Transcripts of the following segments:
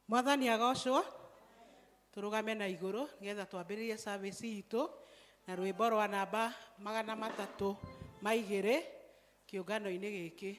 Mwathani agocwo. Turugame na iguru nigetha twambiririe service itu na rwimbo rwa namba 302 kiungano-ini giki.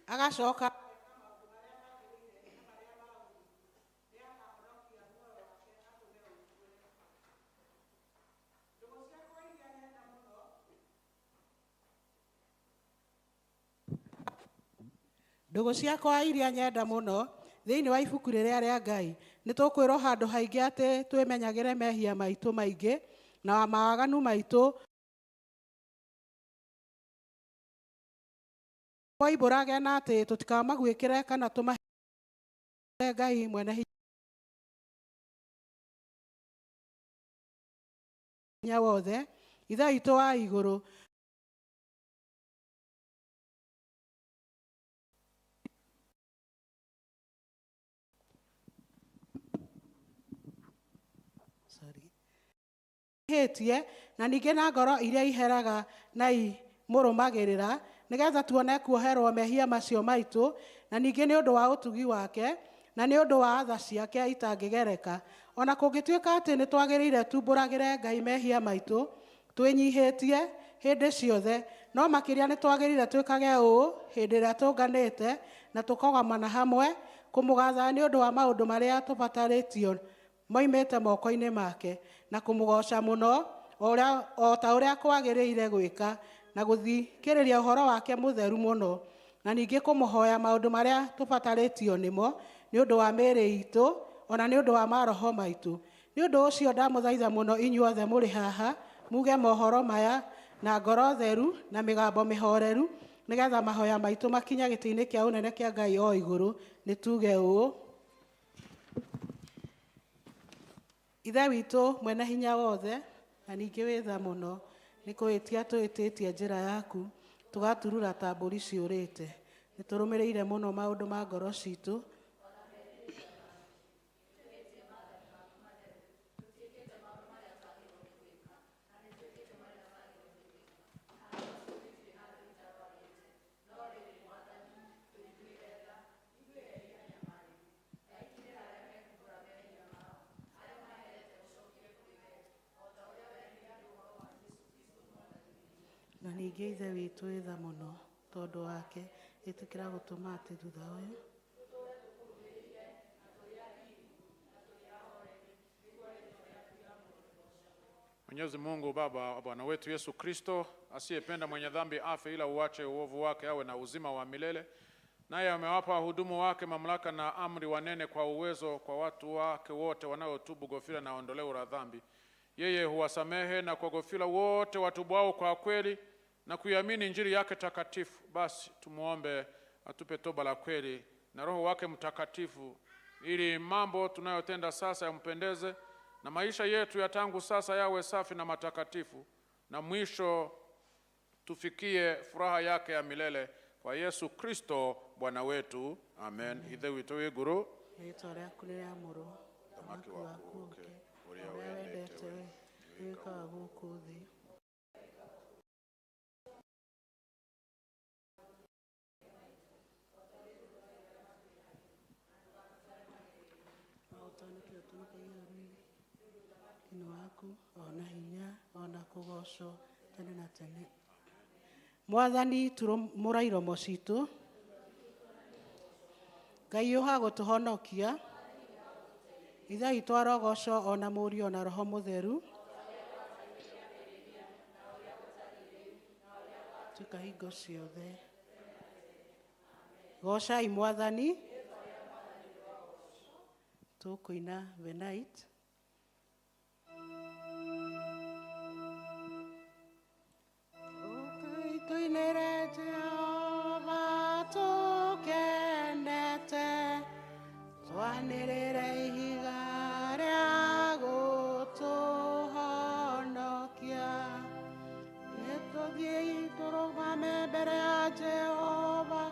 Agacoka ndugu ciakwa iria nyenda muno thiini wa ibuku riria ria Ngai nitukwirwo handu haingi ati twimenyagire mehia maitu maingi na mawaganu maitu Waibũrage na atĩ tũtikamagwĩkĩre kana tũmahe Ngai mwene hinya wothe ithe witũ wa igũrũ hĩtie na ningĩ na ngoro iria iheraga na imũrũmagĩrĩra nigetha tuone kuoherwo mehia macio maitũ na ningĩ nĩ ũndũ wa ũtugi wake na nĩ ũndũ wa tha ciake itangĩgereka ona kũngĩtuĩka atĩ nĩ twagĩrĩire tumbũragĩre Ngai mehia maitũ twĩnyihĩtie hĩndĩ ciothe no makĩria nĩ twagĩrĩire twĩkage ũũ hĩndĩ ĩrĩa tũnganĩte na tũkogomana hamwe kũmũgatha nĩ ũndũ wa maũndũ marĩa tũbatarĩtio moimĩte moko-inĩ make na kũmũgoca mũno o ta ũrĩa kwagĩrĩire gwĩka na gũthikĩrĩria ũhoro wake mũtheru mũno na ningĩ kũmũhoya maũndũ marĩa tũbatarĩtio nĩmo nĩ ũndũ wa mĩĩrĩ itũ ona nĩ ũndũ wa maroho maitũ nĩ ũndũ ũcio ndamũthaitha mũno inyuothe mũrĩ haha muge mohoro maya na ngoro theru na mĩgambo mĩhoreru nigetha mahoya maitũ makinya gĩtĩ-inĩ kĩa ũnene kĩa Ngai o igũrũ nĩ tuge ũũ ithe witũ mwene hinya wothe na ningĩ wĩ tha mũno nĩ kwĩtia twĩtĩtie njĩra yaku tũgaturura ta mbũri ciũrĩte nĩ tũrũmĩrĩire mũno maũndũ ma ngoro citũ. Na ningĩ ithe witũ wĩ tha mũno tondũ wake ĩtĩkĩra gũtũma atĩ thutha ũyũ Mwenyezi Mungu Baba wa Bwana wetu Yesu Kristo, asiyependa mwenye dhambi afe ila uache uovu wake awe na uzima wa milele, naye amewapa wahudumu wake mamlaka na amri wanene kwa uwezo kwa watu wake wote wanaotubu gofila na ondoleo la dhambi. Yeye huwasamehe na kwa gofila wote watubao kwa kweli na kuiamini Injili yake takatifu. Basi tumuombe atupe toba la kweli na Roho wake Mtakatifu, ili mambo tunayotenda sasa yampendeze na maisha yetu ya tangu sasa yawe safi na matakatifu, na mwisho tufikie furaha yake ya milele kwa Yesu Kristo Bwana wetu. Amen. Ithe witũ wĩ igũrũ, rĩĩtwa rĩaku rĩamũrwo, thamaki waku ũũke, ũrĩa wendete wĩkaga gũkũ thĩ. Ni waku ona hinya ona kũgocwo tene na tene. Mwathani mũrairo citũ, Ngai ũha gũtũhonokia, ithe witũ arogoco ona Mũriũ ona Roho Mũtheru, tuka hingo ciothe. Gocai Mwathani. Tũkũina the night. Tuinere Jehova tũkenete, twanĩrĩre ihiga rĩa gũtũhonokia. Nĩtũthiĩ tũrũgame mbere ya Jehova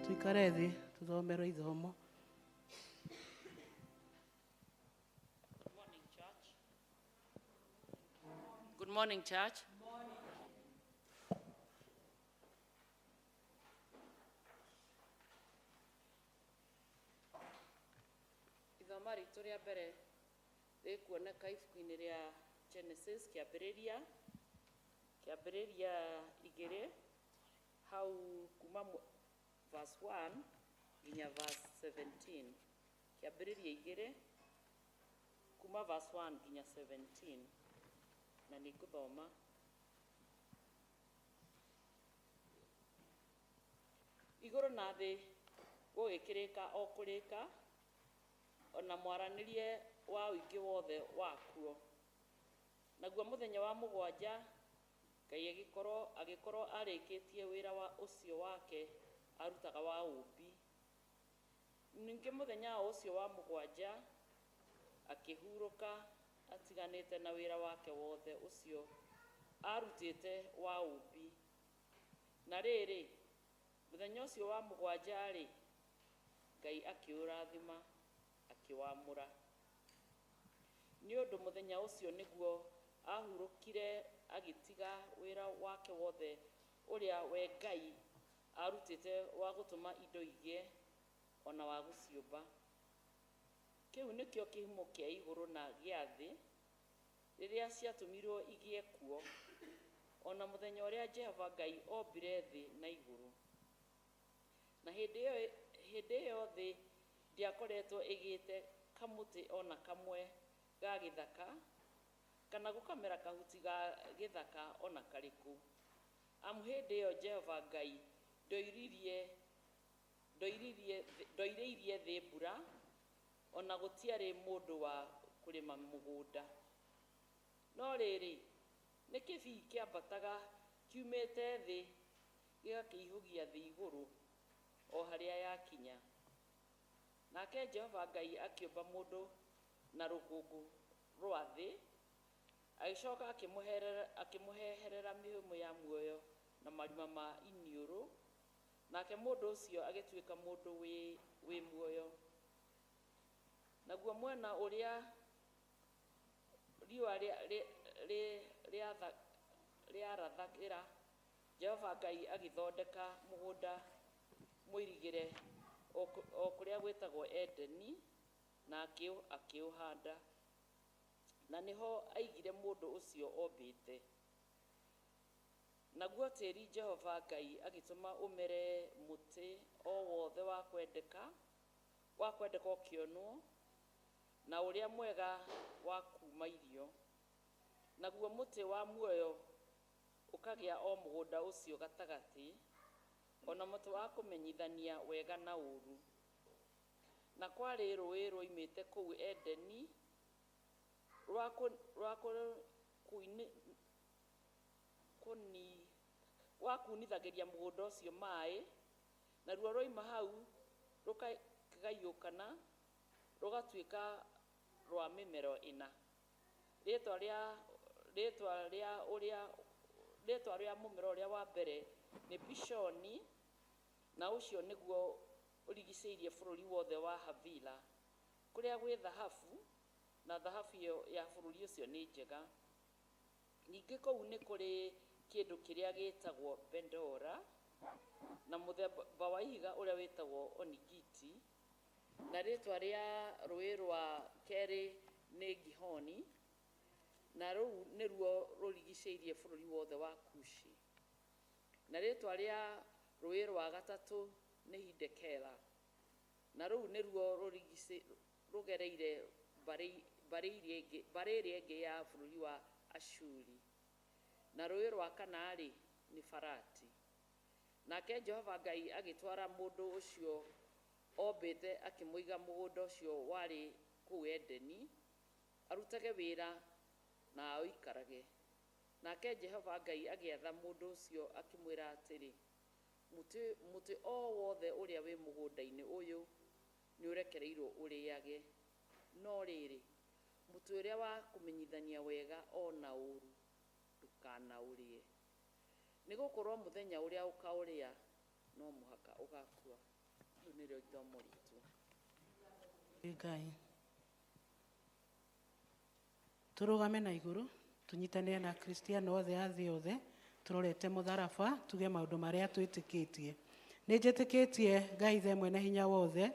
Tuikare thĩ tuthomerwo ithomo. Good morning, church. Ithoma ritũ rĩa mbere rĩkuoneka ibuku-inĩ rĩa Genesis kĩambĩrĩria 2 hau kuma verse 1 nginya verse 17. Kĩambĩrĩria 2 kuma verse 1 nginya 17. Na nĩ ngũthoma. Igũrũ na thĩ gũgĩkĩrĩka o kũrĩka, ona mwaranĩrie wa ũingĩ wothe wakuo. Naguo mũthenya wa mũgwanja Ngai agĩkorwo arĩkĩtie wĩra wa ũcio wake arutaga wa ũmbi. Ningĩ mũthenya ũcio wa mũgwanja akĩhurũka atiganĩte na wĩra wake wothe ũcio arutĩte wa ũmbi. Na rĩrĩ, mũthenya ũcio wa mũgwanja-rĩ, Ngai akĩũrathima akĩwamũra. Nĩ ũndũ mũthenya ũcio nĩguo ahurũkire agĩtiga wĩra wake wothe ũrĩa we Ngai arutĩte wa gũtũma indo igĩe ona wa gũciũmba. Kĩu nĩkĩo kĩhumo kĩa igũrũ na gĩa thĩ rĩrĩa ciatũmirwo igĩe kuo, ona mũthenya ũrĩa Jehova Ngai ombire thĩ na igũrũ. Na hĩndĩ ĩyo thĩ ndiakoretwo ĩgĩte kamũtĩ ona kamwe ga gĩthaka, kana gũkamera kahuti ga gĩthaka ona karĩkũ. Amu hĩndĩ ĩyo Jehova Ngai ndoirĩirie thĩ mbura, ona gũtiarĩ mũndũ wa kũrĩma mũgũnda. No rĩrĩ, nĩ kĩbii kĩambataga kiumĩte thĩ gĩgakĩihũgia thĩ igũrũ o harĩa yakinya. Nake Jehova Ngai akĩũmba mũndũ na rũkũngũ rwa thĩ, agĩcoka akĩmũheherera mĩhũmũ ya muoyo na marima ma iniũrũ, nake mũndũ ũcio agĩtuĩka mũndũ wĩ muoyo. Naguo mwena ũrĩa riũa rĩarathagĩra, Jehova Ngai agĩthondeka mũgũnda mũirigĩre o kũrĩa gwĩtagwo Edeni, na akĩũhanda. Na nĩho aigire mũndũ ũcio ombĩte. Naguo tĩri Jehova Ngai agĩtũma ũmere mũtĩ o wothe wa kwendeka ũkĩonwo, na ũrĩa mwega wa kuuma irio. Naguo mũtĩ wa muoyo ũkagĩa o mũgũnda ũcio gatagatĩ, ona mũtĩ wa kũmenyithania wega na ũũru. Na kwarĩ rũĩ rwoimĩte kũu Edeni rwa kunithagĩria mũgũnda ũcio maĩ, naruo rwoima hau rũkagayũkana rũgatuĩka rwa mĩmero ĩna. Rĩĩtwa rĩa mũmera ũrĩa wa mbere nĩ Pishoni, na ũcio nĩguo ũrigicĩirie bũrũri wothe wa Havila, kũrĩa gwĩ thahabu, na thahabu ĩyo ya bũrũri ũcio nĩ njega. Ningĩ kũu nĩ kũrĩ kĩndũ kĩrĩa gĩtagwo Bendora, na mũthemba wa ihiga ũrĩa wĩtagwo Onigiti, na rĩĩtwa rĩa rũĩ rwa kerĩ nĩ Gihoni, na rũu nĩruo rũrigicĩirie bũrũri wothe wa Kushi. Na rĩĩtwa rĩa rũĩ rwa gatatũ nĩ Hidekela, na rũu nĩruo rũgereire mbarĩ ĩrĩa ĩngĩ ya bũrũri wa Ashuri. Na rũĩ rwa kana-rĩ nĩ Farati. Nake Jehova Ngai agĩtwara mũndũ ũcio ombĩte akĩmũiga mũgũnda ũcio warĩ kũu Edeni, arutage wĩra na ũikarage. Nake Jehova Ngai agĩatha mũndũ ũcio akĩmwĩra atĩrĩ, mũtĩ o wothe ũrĩa wĩ mũgũnda-inĩ ũyũ nĩ ũrekereirwo ũrĩage, no rĩrĩ, mũtĩ ũrĩa wa kũmenyithania wega ona ũũru ndũkanaũrĩe, nĩ gũkorwo mũthenya ũrĩa ũkaũrĩa no mũhaka ũgakua. nĩ rĩo ithomo ritũ. Ngai tũrũgame na igũrũ tũnyitanĩre na Kristiano othe a thĩ yothe tũrorete mũtharaba tuge maũndũ marĩa twĩtĩkĩtie. Nĩ njĩtĩkĩtie Ngai Ithe mwene hinya wothe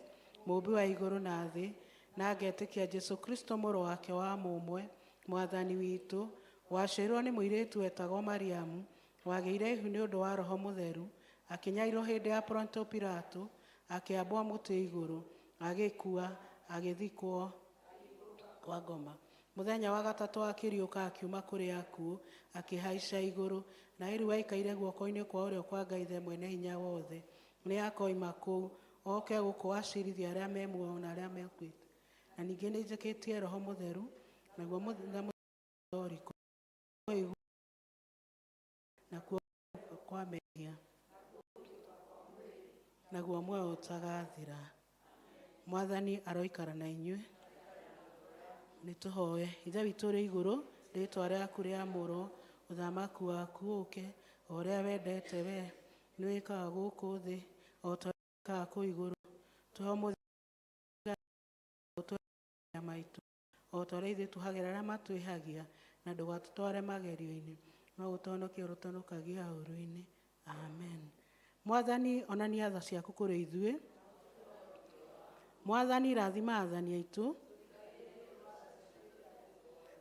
mũmbi wa igũrũ na thĩ, na ngetĩkia Jesũ Kristo mũrũ wake wa mũmwe mwathani witũ, waciarĩrwo nĩ mũirĩtu wetagwo Mariamu, wagĩire ihu nĩ ũndũ wa Roho Mũtheru, akĩnyairwo hĩndĩ ya Ponto Pilato, akĩambwo mũtĩ igũrũ, agĩkua, agĩthikwo kwa ngoma. Mũthenya wa gatatũ akĩriũka akiuma kũrĩ akuũ, akĩhaica igũrũ, na rĩu aikaire guoko-inĩ kwa ũrĩo kwa Ngai Ithe mwene hinya wothe. Nĩ akoima kũu oke gũkũ acirithia arĩa me muoyo na arĩa mekuĩte. Na ningĩ nĩ njĩtĩkĩtie Roho Mũtheru, naguo mũthenya na kuo kwa mehia, naguo muoyo ũtagathira. Mwathani aroikara na inyuĩ. Nĩ tũhoe. Ithe witũ ũrĩ igũrũ, rĩĩtwa rĩaku rĩamũrwo, ũthamaki waku ũũke, o ũrĩa wendete we nĩ wĩkaga gũkũ thĩ o ta ũrĩa wĩkaga kũu igũrũ. Tũhe mũthenya maitũ o ta ũrĩa ithuĩ tũhagĩra arĩa matwĩhagia, na ndũgatũtware magerio-inĩ, no ũtũhonokie ũtũhonokagia ũũru-inĩ. Amen. Mwathani onania tha ciaku kũrĩ ithuĩ. Mwathani rathima athani aitũ.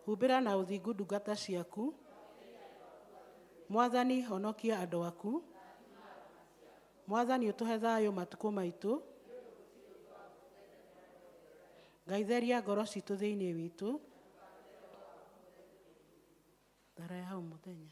Humbĩra na ũthingu ndungata ciaku. Mwathani honokia andũ aku. Mwathani ũtũhe thayũ matukũ maitũ. Ngai theria ngoro citũ thĩinĩ witũ. Thara ya hau mũthenya.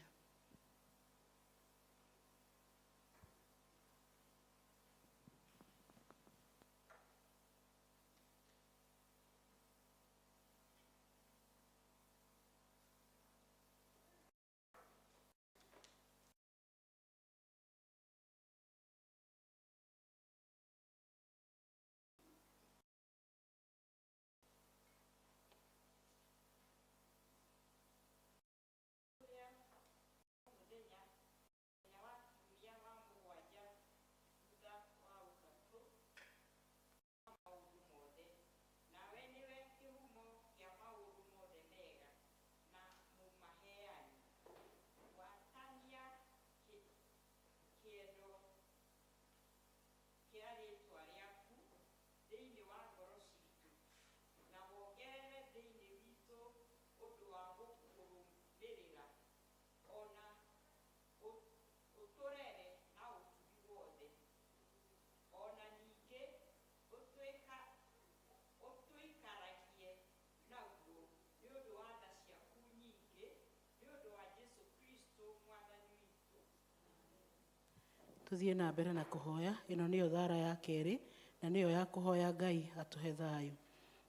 Tuthiĩ na mbere na kũhoya. Ĩno nĩyo thara ya kerĩ, na nĩyo ya kũhoya Ngai atũhe thayũ.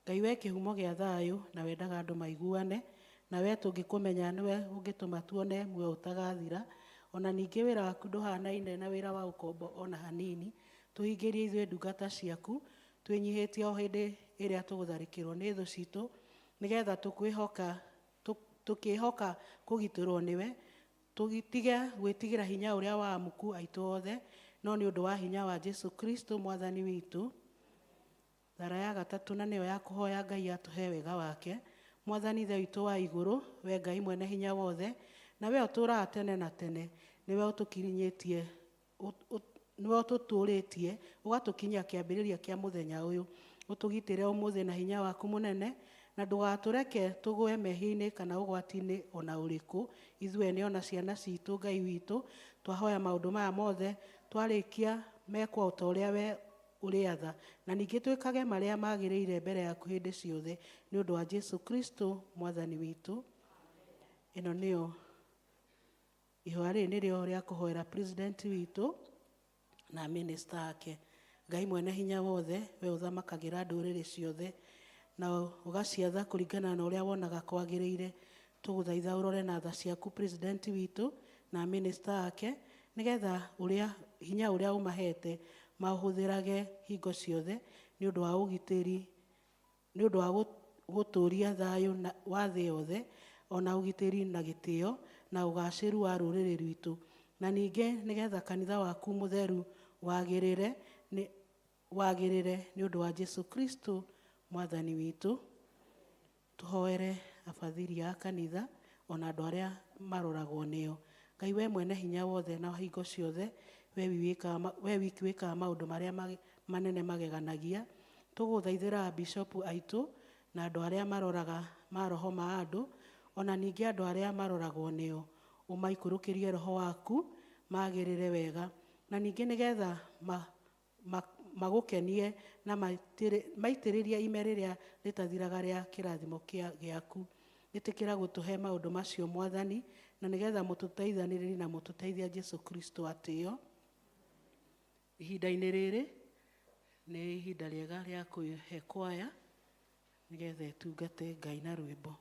Ngai we kĩhumo gĩa thayũ, na wendaga andũ maiguane, na we tũngĩkũmenya nĩwe ũngĩtũma tuone muoyo ũtagathira. Ona ningĩ wĩra waku ndũhanaine na wĩra wa ũkombo ona hanini. Tũhingĩrie ithuĩ ndungata ciaku, twĩnyihĩtie o hĩndĩ ĩrĩa tũgũtharĩkĩrwo nĩ thũ citũ, nĩgetha tũkĩhoka kũgitĩrwo nĩwe, tũtige gwĩtigĩra hinya ũrĩa wa amuku aitũ othe, no nĩ ũndũ wa hinya wa Jesũ Kristo mwathani witũ. Thara ya gatatũ, na nĩyo ya kũhoya Ngai atũhe wega wake. Mwathani Ithe witũ wa igũrũ, we Ngai mwene hinya wothe, na we ũtũũraga tene na tene, nĩwe ũtũkinyĩtie, nĩwe ũtũtũrĩtie ũgatũkinyia kĩambĩrĩria kĩa mũthenya ũyũ. Ũtũgitĩre ũmũthĩ na hinya waku mũnene, na ndũgatũreke tũgwe mehia-inĩ kana ũgwati-inĩ ona ũrĩkũ, ithuĩ ene ona ciana citũ. Ngai witũ, twahoya maũndũ maya mothe, twarĩkia mekwo o ta ũrĩa we ũrĩatha, na ningĩ twĩkage marĩa magĩrĩire mbere yaku hĩndĩ ciothe, nĩ ũndũ wa Jesũ Kristo mwathani witũ. Ĩno nĩyo ihoya rĩrĩ nĩrĩo rĩa kũhoera president witũ na minister ake. Ngai mwene hinya wothe, we ũthamakagĩra ndũrĩrĩ ciothe, na ũgaciatha kũringana na ũrĩa wonaga kwagĩrĩire. Tũgũthaitha ũrore na tha ciaku president witũ na minister ake, nĩgetha hinya ũrĩa ũmahete maũhũthĩrage hingo ciothe, nĩ ũndũ wa ũgitĩri, nĩ ũndũ wa gũtũũria thayũ wa thĩ yothe, ona ũgitĩri na gĩtĩo na ũgacĩru wa rũrĩrĩ rwitũ. Na ningĩ nĩgetha kanitha waku mũtheru wagĩrĩre, wagĩrĩre nĩ ũndũ wa Jesu Kristo mwathani witũ. Tũhoere abathiri a kanitha ona andũ arĩa maroragwo nĩo. Ngai we mwene hinya wothe na hingo ciothe, we wiki wĩkaga maũndũ marĩa manene mageganagia. Tũgũthaithĩra bishopu aitũ na andũ arĩa maroraga maroho ma andũ, ona ningĩ andũ arĩa maroragwo nĩo. Ũmaikũrũkĩrie roho waku magĩrĩre wega, na ningĩ nĩgetha magũkenie na maitĩrĩrie ime rĩrĩa rĩtathiraga rĩa kĩrathimo gĩaku. Ĩtĩkĩra gũtũhe maũndũ macio mwathani, na nĩgetha mũtũteithanĩrĩrie na mũtũteithia Jesu Kristo atĩo. Ihinda-inĩ rĩrĩ nĩ ihinda rĩega rĩa kũhe kwaya nĩgetha ĩtungate Ngai na rwĩmbo.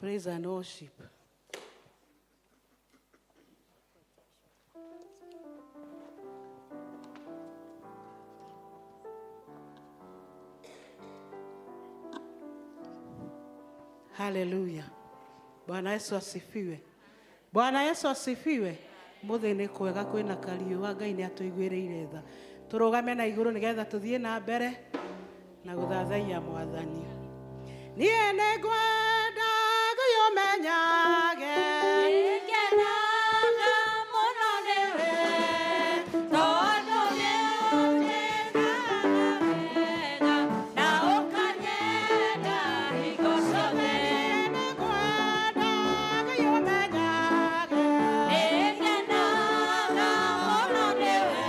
Praise and worship. Hallelujah. Bwana Yesu asifiwe. Bwana Yesu asifiwe. Muthini kwega kwina kariuwa Ngai ni atuiguireire tha. Turugame na iguru nigetha tuthie na mbere na guthathaia Mwathani. Nie nĩ ngwenda kũyũmenyage Ngenaga mũno nĩwe, tondũ nĩũnjĩkaga wega, na ũkanyenda hingo ciothe. nĩ ngwenda kũyũmenyage Ngenaga mũno nĩwe,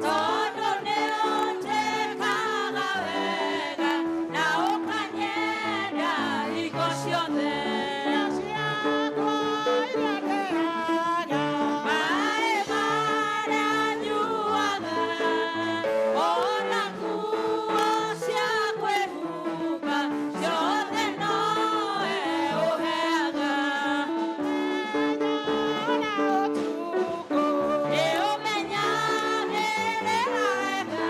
tondũ nĩũnjĩkaga wega, na ũkanyenda hingo ciothe. ciakwa iria ndĩhaga Maĩ marĩa nyuaga, ona nguo cia kwĩhumba, ciothe nowe ũheaga. ona ũtukũ Nĩũmenyagĩrĩra wega,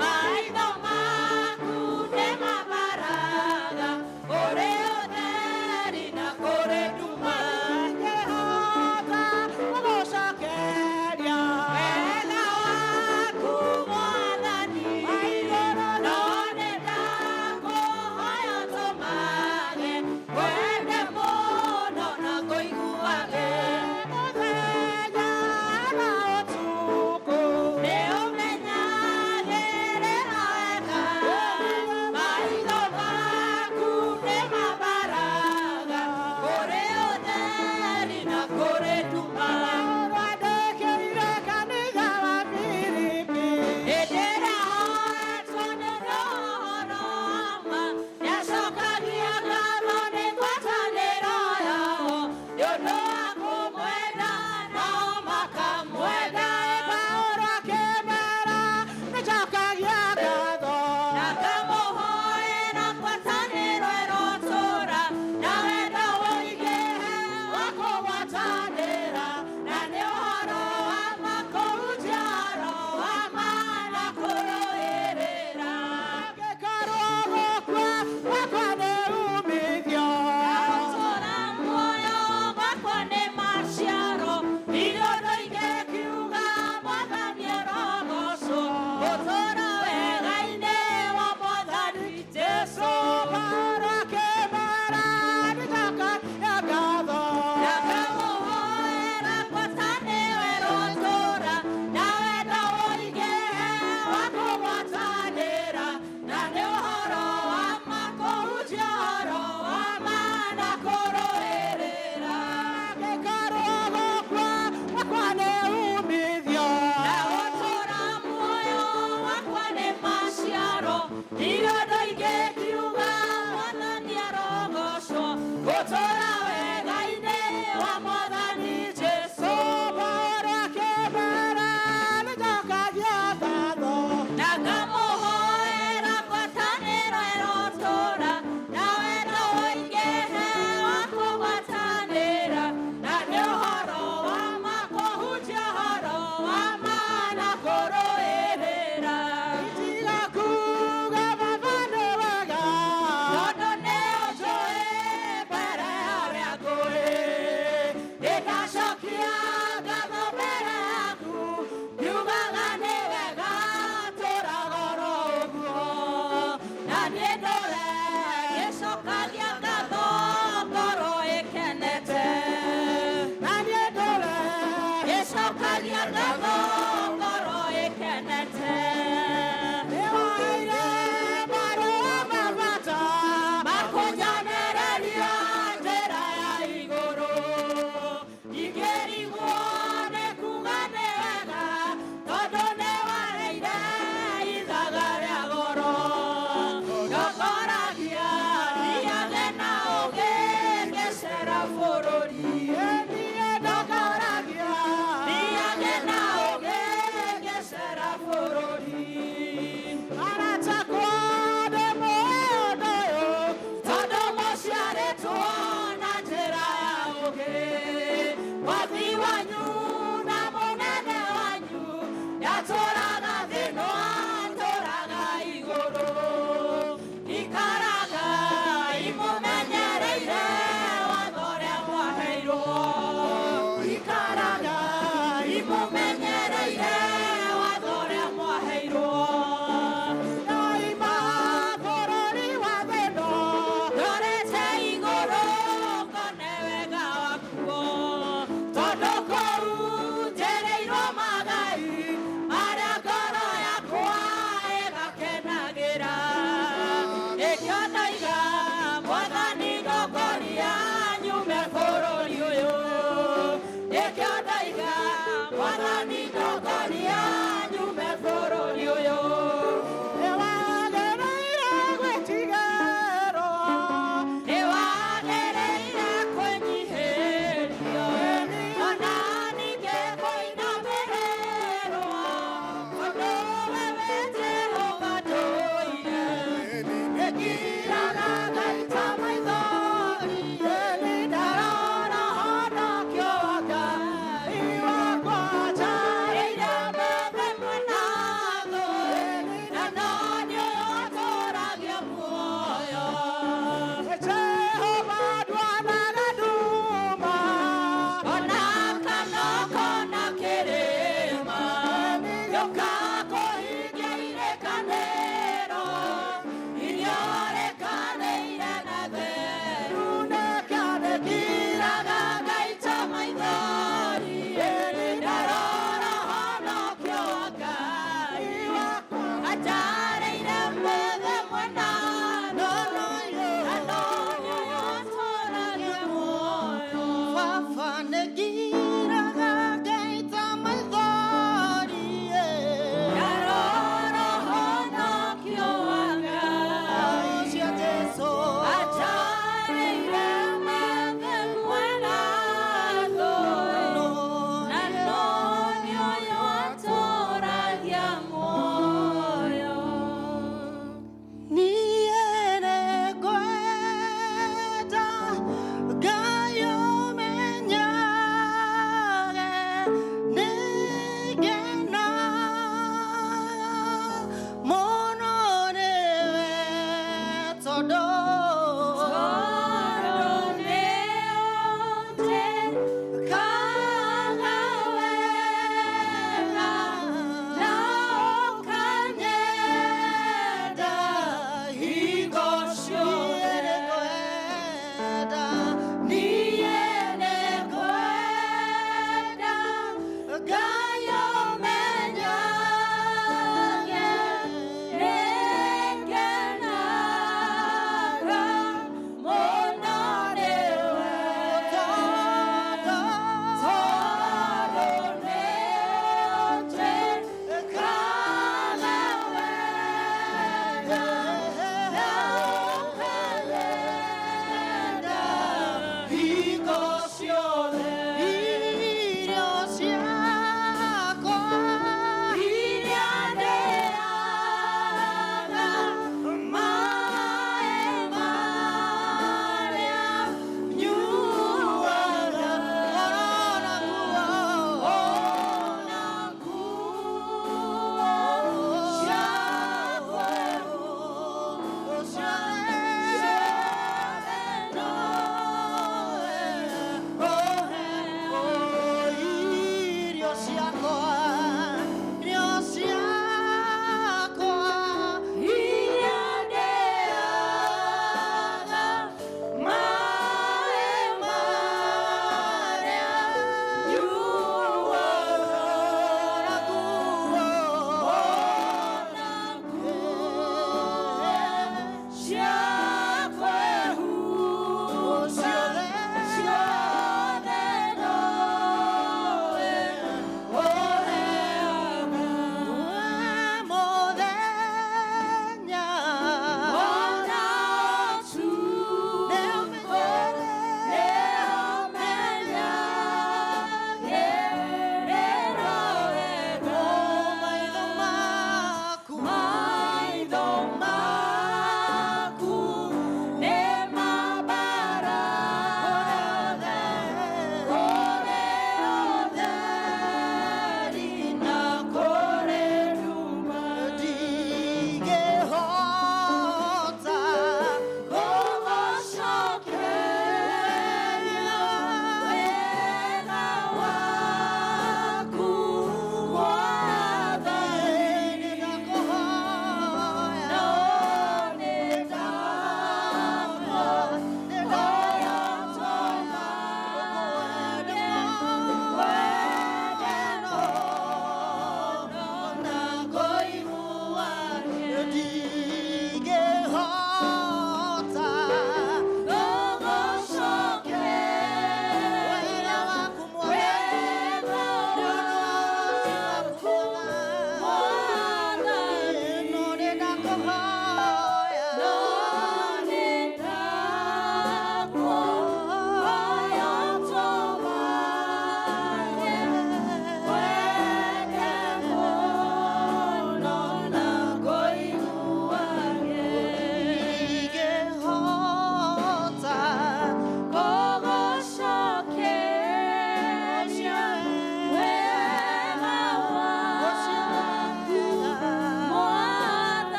maitho maku nĩmabaraga, kũrĩ ũtheri na kũrĩ nduma. ngĩhota gũgũcokeria Wega waku Mwathani, no nĩndakũhoya ũtũmage, wende mũno na ngũiguage. mũthenya na ũtukũ Nĩũmenyagĩrĩra wega, maitho maku nĩmabaraga, kũrĩ ũtheri na kũrĩ nduma. Wandĩkĩire kanitha wa Filipi Hĩndĩ ĩrĩa hoetwo nĩ Roho wa ma, nĩacokagia ngatho nĩ ngwatanĩro yao, nĩ ũndũ wa kũmwenda nao makamwenda. Paulo akĩmera nĩnjokagia ngatho Nakamũhoera ngwatanĩro ĩrotũũra, na wendo ũingĩhe wa kũgwatanĩra, na nĩ ũhoro wa ma kũhunjia ũhoro wa ma na kũrũĩrĩra. angĩkorwo gũkua gwakwa nĩ umithio Gũtũũra muoyo gwakwa nĩ maciaro, irio ndũingĩkiuga Mwathani arogocwo. Gũtũũra wega-inĩ wa Mwathani Jesũ. Paulo akĩmera nĩnjokagia ngatho Nakamũhoera ngwatanĩro ĩrotũũra, na wendo ũingĩhe wa kũgwatanĩra, na nĩ ũhoro wa ma kũhunjia ũhoro wa ma na kũrũĩrĩra. angĩkorwo gũkua gwakwa nĩ umithio Na gũtũũra muoyo wakwa nĩ maciaro, irio ndũingĩkiuga Mwathani arogocwo. Gũtũũra wega-inĩ wa Mwathani Jesũ. Paulo akĩmera nĩnjokagia ngatho Nakamũhoera ngwatanĩro ĩrotũũra, na wendo ũingĩhe wa kũgwatanĩra, na nĩ ũhoro wa ma kũhunjia ũhoro wa ma na kũrũĩrĩra. tiga kuuga baba nĩ wega Tondũ nĩũnjũĩ mbere ya ũrĩa ngũrĩ, nĩndacokia ngatho mbere yaku, ngiugaga nĩ wega tũũraga oro ũguo. Na niĩ ndũre gĩcokagia ngatho ngoro ĩkenete. na niĩ ndũre Gĩcokagia ngatho ngoro ĩkenete. nĩwaire marũa ma bata Makũnyonereria njĩra ya igũrũ. Ingĩrigwo nĩ kuuga nĩ wega, tondũ nĩwaheire ithaga rĩa goro. Ndongoragia thiage na ũũgĩ ngĩcera bũrũri. niĩ ndongoragia Thiage na ũũgĩ ngĩcera bũrũri. aratakwo nĩ mũndũ ũyũ Tondũ mũciarĩtwo Irio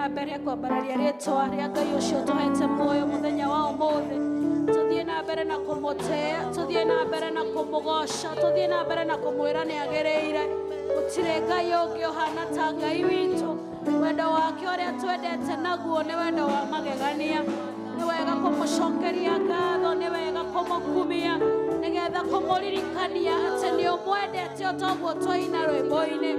na mbere kwambararia rĩtwa rĩa Ngai ũcio tũhete muoyo mũthenya wa ũmũthĩ. Tũthiĩ na mbere na kũmũtĩa, tũthiĩ na mbere na kũmũgoca, tũthiĩ na mbere na kũmwĩra nĩ agĩrĩire. Gũtirĩ Ngai ũngĩ ũhana ta Ngai witũ. Wendo wake ũrĩa twendete naguo nĩ wendo wa magegania. Nĩ wega kũmũcokeria ngatho, nĩ wega kũmũkumia, nĩgetha kũmũririkania atĩ nĩ ũmwendete o toguo twaina rwĩmbo-inĩ.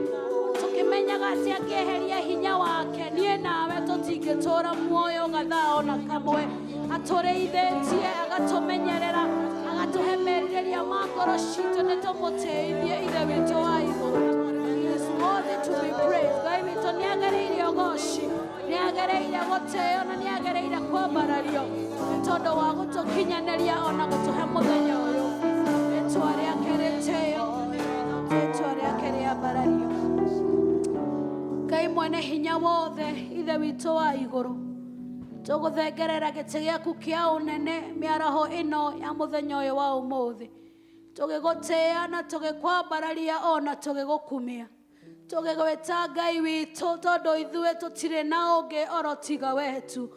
Tũkĩmenyaga atĩ angĩeheria hinya wake, niĩ nawe tũtingĩtũũra muoyo gathaa ona kamwe. Atũrĩithĩtie, agatũmenyerera, agatũhe merirĩria ma ngoro citũ, nĩ tũmũtĩithie Ithe witũ wa igũrũ. He is worthy to be praised. Ngai witũ nĩ agĩrĩire ũgoci, nĩ agĩrĩire gũtĩĩo na nĩ agĩrĩire kwambarario nĩ tondũ wa gũtũkinyanĩria ona gũtũhe mũthenya ũyũ. Rĩĩtwa rĩake rĩtĩĩo, rĩĩtwa rĩake rĩambarario. Ngai mwene hinya wothe, Ithe witũ wa igũrũ, tũgũthengerera gĩtĩ gĩaku kĩa ũnene mĩaraho ĩno ya mũthenya ũyũ wa ũmũthĩ. Tũgĩgũtĩĩa na tũgĩkwambararia ona tũgĩgũkumia. Tũgĩgwĩta Ngai witũ tondũ ithuĩ tũtirĩ na ũngĩ oro tiga wetu.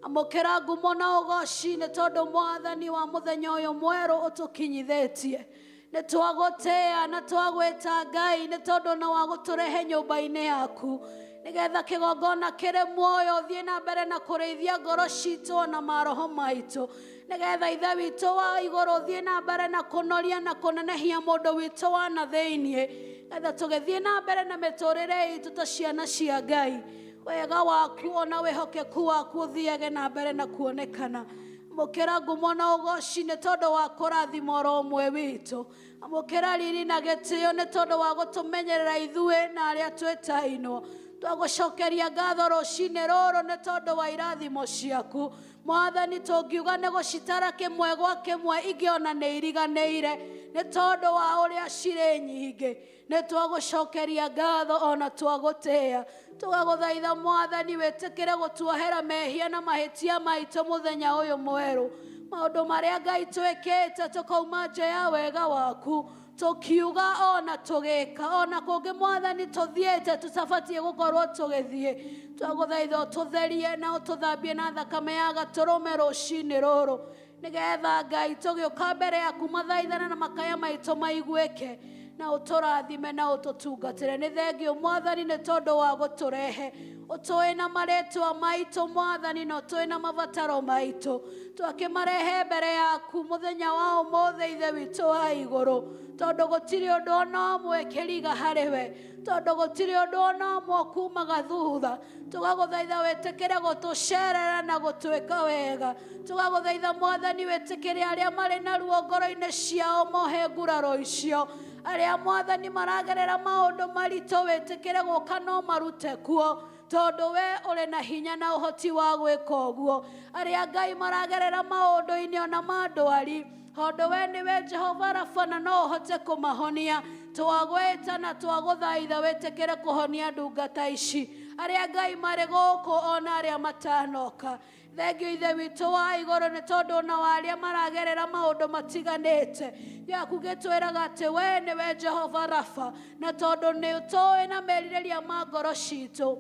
Amũkĩra ngumo na ũgoci nĩ tondũ Mwathani wa mũthenya ũyũ mwerũ ũtũkinyithĩtie. Nĩ twagũtĩĩa na twagwĩta Ngai nĩ tondũ na wa gũtũrehe nyũmba-inĩ yaku, nĩgetha kĩgongona kĩrĩ muoyo thiĩ na mbere na kũrĩithia ngoro citũ na maroho maitũ, nĩgetha Ithe witũ wa igũrũ thiĩ na mbere na kũnoria na kũnenehia mũndũ witũ wa na thĩiniĩ, nĩgetha tũgĩthiĩ na mbere na mĩtũrĩre itũ ta ciana cia Ngai. Wega waku ona wĩhokeku waku ũthiage na mbere na kuonekana. Amũkĩra ngumo na ũgoci nĩ tondũ wa kũrathima oro ũmwe witũ. Amũkĩra riri na gĩtĩĩo nĩ tondũ wa gũtũmenyerera ithuĩ na arĩa twĩtainwo. Twagũcokeria ngatho rũcinĩ rũrũ nĩ tondũ wa irathimo ciaku. Mwathani, tũngiuga nĩ gũcitara kĩmwe gwa kĩmwe ingĩona nĩ iriganĩire nĩ tondũ wa ũrĩa cirĩ nyingĩ. Nĩ twagũcokeria ngatho ona twagũtĩĩa. Tũgagũthaitha Mwathani wĩtĩkĩre gũtuohera mehia na mahĩtia maitũ mũthenya ũyũ mwerũ. Maũndũ marĩa Ngai twĩkĩte tũkauma nja ya wega waku, tũkiuga ona tũgĩka, ona kũngĩ Mwathani tũthiĩte tũtabatiĩ gũkorwo tũgĩthiĩ. Twagũthaitha ũtũtherie na ũtũthambie na thakame ya gatũrũme rũcinĩ rũrũ, nĩgetha Ngai tũgĩũka mbere yaku mathaithana na makaya maitũ maiguĩke, na ũtũrathime na ũtũtungatĩre. Nĩ thengiũ Mwathani nĩ tondũ wa gũtũrehe, ũtũĩ na marĩtwa maitũ Mwathani, na ũtũĩ na mabataro maitũ. Twakĩmarehe mbere yaku mũthenya wa ũmũthĩ Ithe witũ wa igũrũ, tondũ gũtirĩ ũndũ ona ũmwe kĩriga harĩ we, tondũ gũtirĩ ũndũ ona ũmwe kuumaga thutha. Tũgagũthaitha wĩtĩkĩre gũtũcerera na gũtwĩka wega. Tũgagũthaitha Mwathani wĩtĩkĩre arĩa marĩ na ruo ngoro-inĩ ciao mohe nguraro icio. Arĩa Mwathani maragerera maũndũ maritũ wĩtĩkĩre gũka no marute kuo, tondũ we ũrĩ na hinya na ũhoti wa gwĩka ũguo. Arĩa Ngai maragerera maũndũ-inĩ ona ma ndwari, tondũ we nĩwe Jehova Rafa na no ũhote kũmahonia. Twagwĩta na twagũthaitha wĩtĩkĩre kũhonia ndungata ici. Arĩa Ngai marĩ gũkũ ona arĩa matanoka. Thengiũ Ithe witũ wa igũrũ nĩ tondũ na wa arĩa maragerera maũndũ matiganĩte. Gĩaku gĩtwĩraga atĩ we nĩwe Jehova Rafa, na tondũ nĩ ũtũĩ na merirĩria ma ngoro citũ.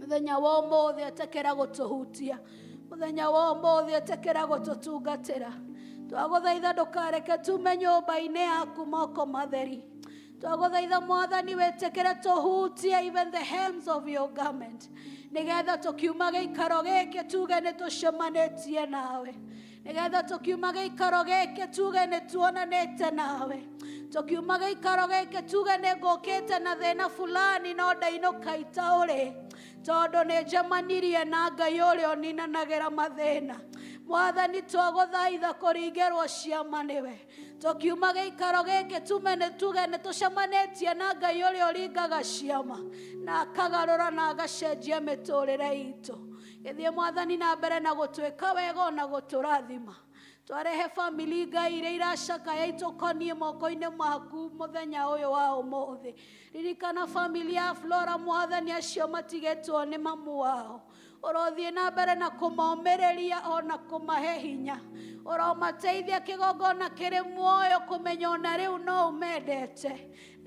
Mũthenya wa ũmũthĩ etĩkĩra gũtũhutia. Mũthenya wa ũmũthĩ etĩkĩra gũtũtungatĩra. Twagũthaitha ndũkareke tume nyũmba-inĩ yaku moko matheri. Twagũthaitha Mwathani wĩtĩkĩre tũhutie even the hems of your garment, nĩgetha tũkiuma gĩikaro gĩkĩ tuge nĩ tũcemanĩtie nawe. Nĩgetha tũkiuma gĩikaro gĩkĩ tuge nĩ tuonanĩte nawe. Tũkiuma gĩikaro gĩkĩ tuge nĩ ngũkĩte na thĩna fulani no ndainũka itaũrĩ, tondũ nĩ njemanirie na Ngai ũrĩa ũninanagĩra mathĩna. Mwathani, twagũthaitha kũringĩrwo ciama nĩwe. Tũkiuma gĩikaro gĩkĩ tuge nĩ tũcemanĩtie na Ngai ũrĩa ũringaga ciama na akagarũra na agacenjia mĩtũrĩre itũ. Gĩthiĩ Mwathani na mbere na gũtwĩka wega na gũtũrathima. Twarehe family Ngai iria iracakaya itũkoniĩ moko-inĩ maku mũthenya ũyũ wa ũmũthĩ. Ririkana family ya Flora Mwathani, acio matigĩtwo nĩ mamu wao. Ũrothiĩ na mbere na kũmomĩrĩria ona kũmahe hinya. Ũromateithia kĩgongona kĩrĩ muoyo kũmenya ona rĩu no ũmendete.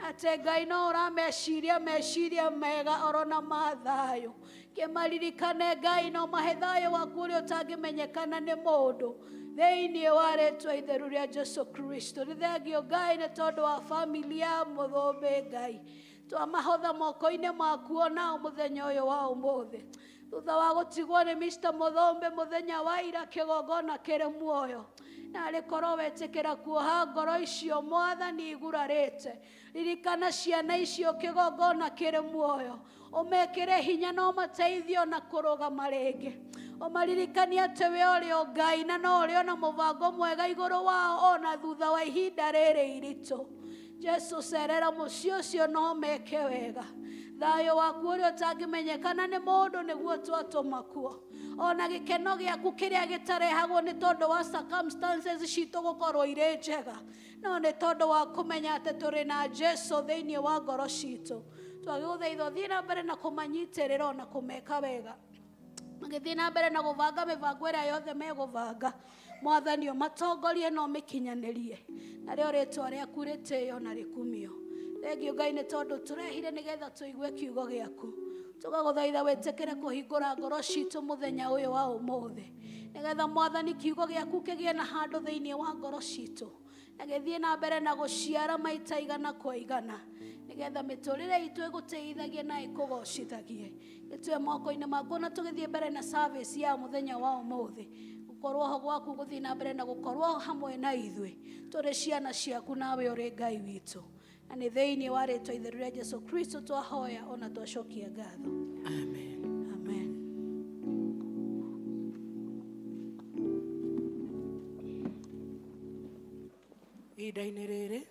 Atĩ Ngai no ũrameciria meciria mega orona ma thayũ. Kĩmaririkane Ngai no mahe thayũ waku ũrĩa ũtangĩmenyekana nĩ mũndũ. Thĩinĩ wa rĩtwa itheru rĩa Jesu Kristo. Nĩ thengio Ngai nĩ tondũ wa family ya Mũthũmbĩ Ngai. Twamahotha moko-inĩ maku ona mũthenya ũyũ wa ũmũthĩ. Thutha wa gũtigwo nĩ Mr. Mũthũmbĩ mũthenya wa ira kĩgongona kĩrĩ muoyo. Na rĩkorwo wetĩkĩra kuoha ngoro icio Mwathani igurarĩte. Ririkana ciana icio kĩgongona kĩrĩ muoyo. Ũmekĩre hinya na ũmateithio na kũrũgama rĩngĩ. Ũmaririkania atĩ we ũrĩ o Ngai na no ũrĩ ona mũbango mwega igũrũ wao ona thutha wa ihinda rĩrĩ iritũ. Jesu cerera mũciĩ ũcio no meke wega. Thayũ waku ũrĩa ũtangĩmenyekana nĩ mũndũ nĩguo twatũma kuo. Ona gĩkeno gĩaku kĩrĩa gĩtarehagwo nĩ tondũ wa circumstances citũ gũkorwo irĩ njega. No nĩ tondũ wa kũmenya atĩ tũrĩ na Jesu thĩinĩ wa ngoro citũ. Twagĩgũthaitha ũthiĩ na mbere na kũmanyitĩrĩra ona kũmeka wega. Magĩthiĩ na mbere na gũbanga mĩbango ĩrĩa yothe megũbanga. Mwathani ũmatongorie na ũmĩkinyanĩrie. Narĩo rĩtwa rĩaku rĩtĩĩo na rĩkumio. Thengio Ngai nĩ tondũ tũrehire nĩgetha tũigue kiugo gĩaku. Tũgagũthaitha wĩtĩkĩre kũhingũra ngoro citũ mũthenya ũyũ wa ũmũthĩ. Nĩgetha Mwathani kiugo gĩaku kĩgĩe na handũ thĩinĩ wa ngoro citũ. Na gĩthiĩ na mbere na gũciara maita igana kwa igana. Nĩgetha mĩtũrĩre itũ ĩgũteithagie na ĩkũgocithagie. Gĩtue moko-inĩ maku na tũgĩthiĩ mbere na service ya mũthenya wa ũmũthĩ. Gũkorwo ho gwaku gũthiĩ na mbere na gũkorwo hamwe na ithuĩ. Tũrĩ ciana ciaku nawe ũrĩ Ngai witũ. Na nĩ thĩinĩ wa rĩtwa itheru rĩa Jesu Kristo twahoya ona twacokia ngatho. Amen. Amen. Ihinda-inĩ rĩrĩ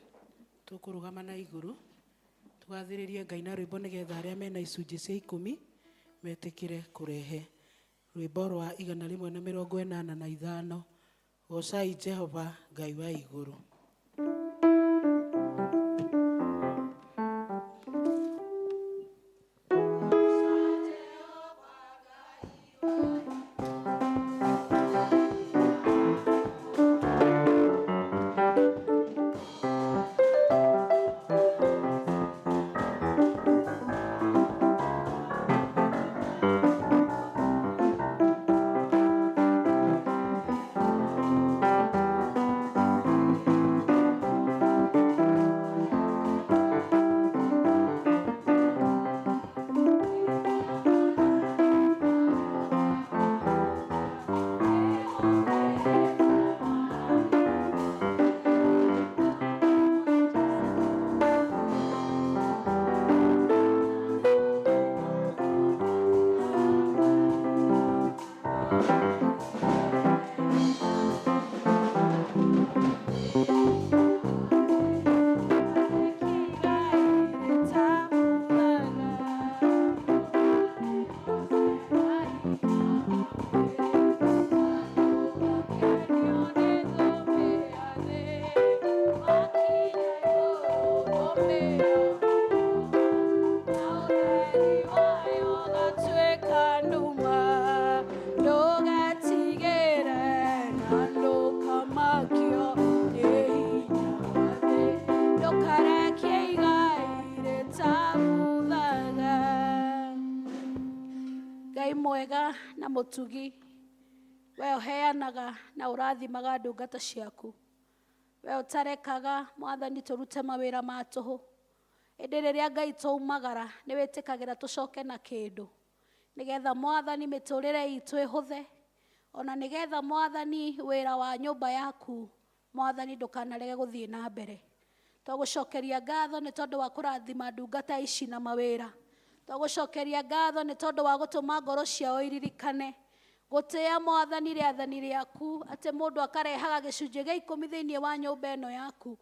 tũkũrũgama na igũrũ tũgathĩrĩrie Ngai na rwĩmbo nĩgetha arĩa mena icunjĩ cia 10 metĩkĩre kũrehe rwĩmbo rwa 185 gocai Jehova Ngai wa igũrũ. Mwega na mũtugi we ũheanaga na ũrathimaga ndungata ciaku. We ũtarekaga Mwathani tũrute mawĩra ma tũhũ. Hĩndĩ rĩrĩa Ngai twaumagara nĩ wĩtĩkagĩra tũcoke na kĩndũ. Nĩgetha Mwathani mĩtũrĩre itũ ĩhũthe. Ona nĩgetha Mwathani wĩra wa nyũmba yaku Mwathani ndũkanarege gũthiĩ na mbere. Twagũcokeria ngatho nĩ tondũ wa kũrathima ndungata ici na mawĩra. Twagũcokeria ngatho nĩ tondũ wa gũtũma ngoro ciao iririkane gũtĩa Mwathani rĩathani rĩaku atĩ mũndũ akarehaga gĩcunjĩ gĩa 10 thĩinĩ wa nyũmba ĩno yaku.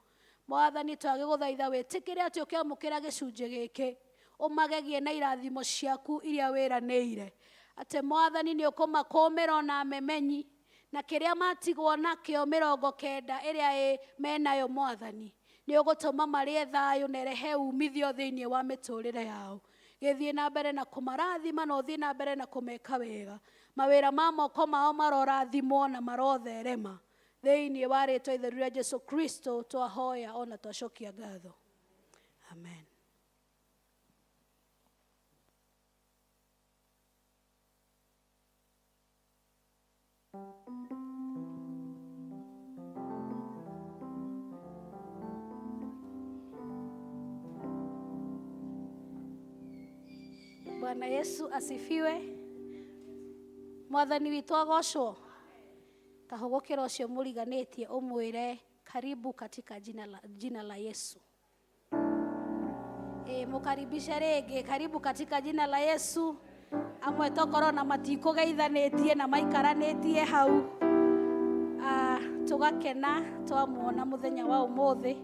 Mwathani twagĩgũthaitha wĩtĩkĩre atĩ ũkĩamũkĩra gĩcunjĩ gĩkĩ ũmagegie na irathimo ciaku iria wĩranĩire. Atĩ Mwathani nĩ ũkũmakũmĩra na memenyi na kĩrĩa matigwo nakĩo 90 ĩrĩa menayo Mwathani. Nĩ ũgũtũma marĩe thayũ na erehe umithio thĩinĩ wa mĩtũrĩre yao. gĩthiĩ na mbere na kũmarathima na ũthiĩ na mbere na kũmeka wega. Mawĩra ma moko mao marorathimwo na marotherema thĩinĩ wa rĩĩtwa itheru rĩa Jesu Kristo twahoya ona twacokia ngatho. Amen. Bwana Yesu asifiwe. Mwathani witũ agocwo. Tahũgũkĩra ũcio mũriganĩtie ũmwĩre karibu katika jina la Yesu. Mũkaribishe rĩngĩ karibu katika jina la Yesu. Amwe tokorwo na matikũgeithanĩtie na maikaranĩtie hau. Tũgakena twamuona mũthenya wa ũmũthĩ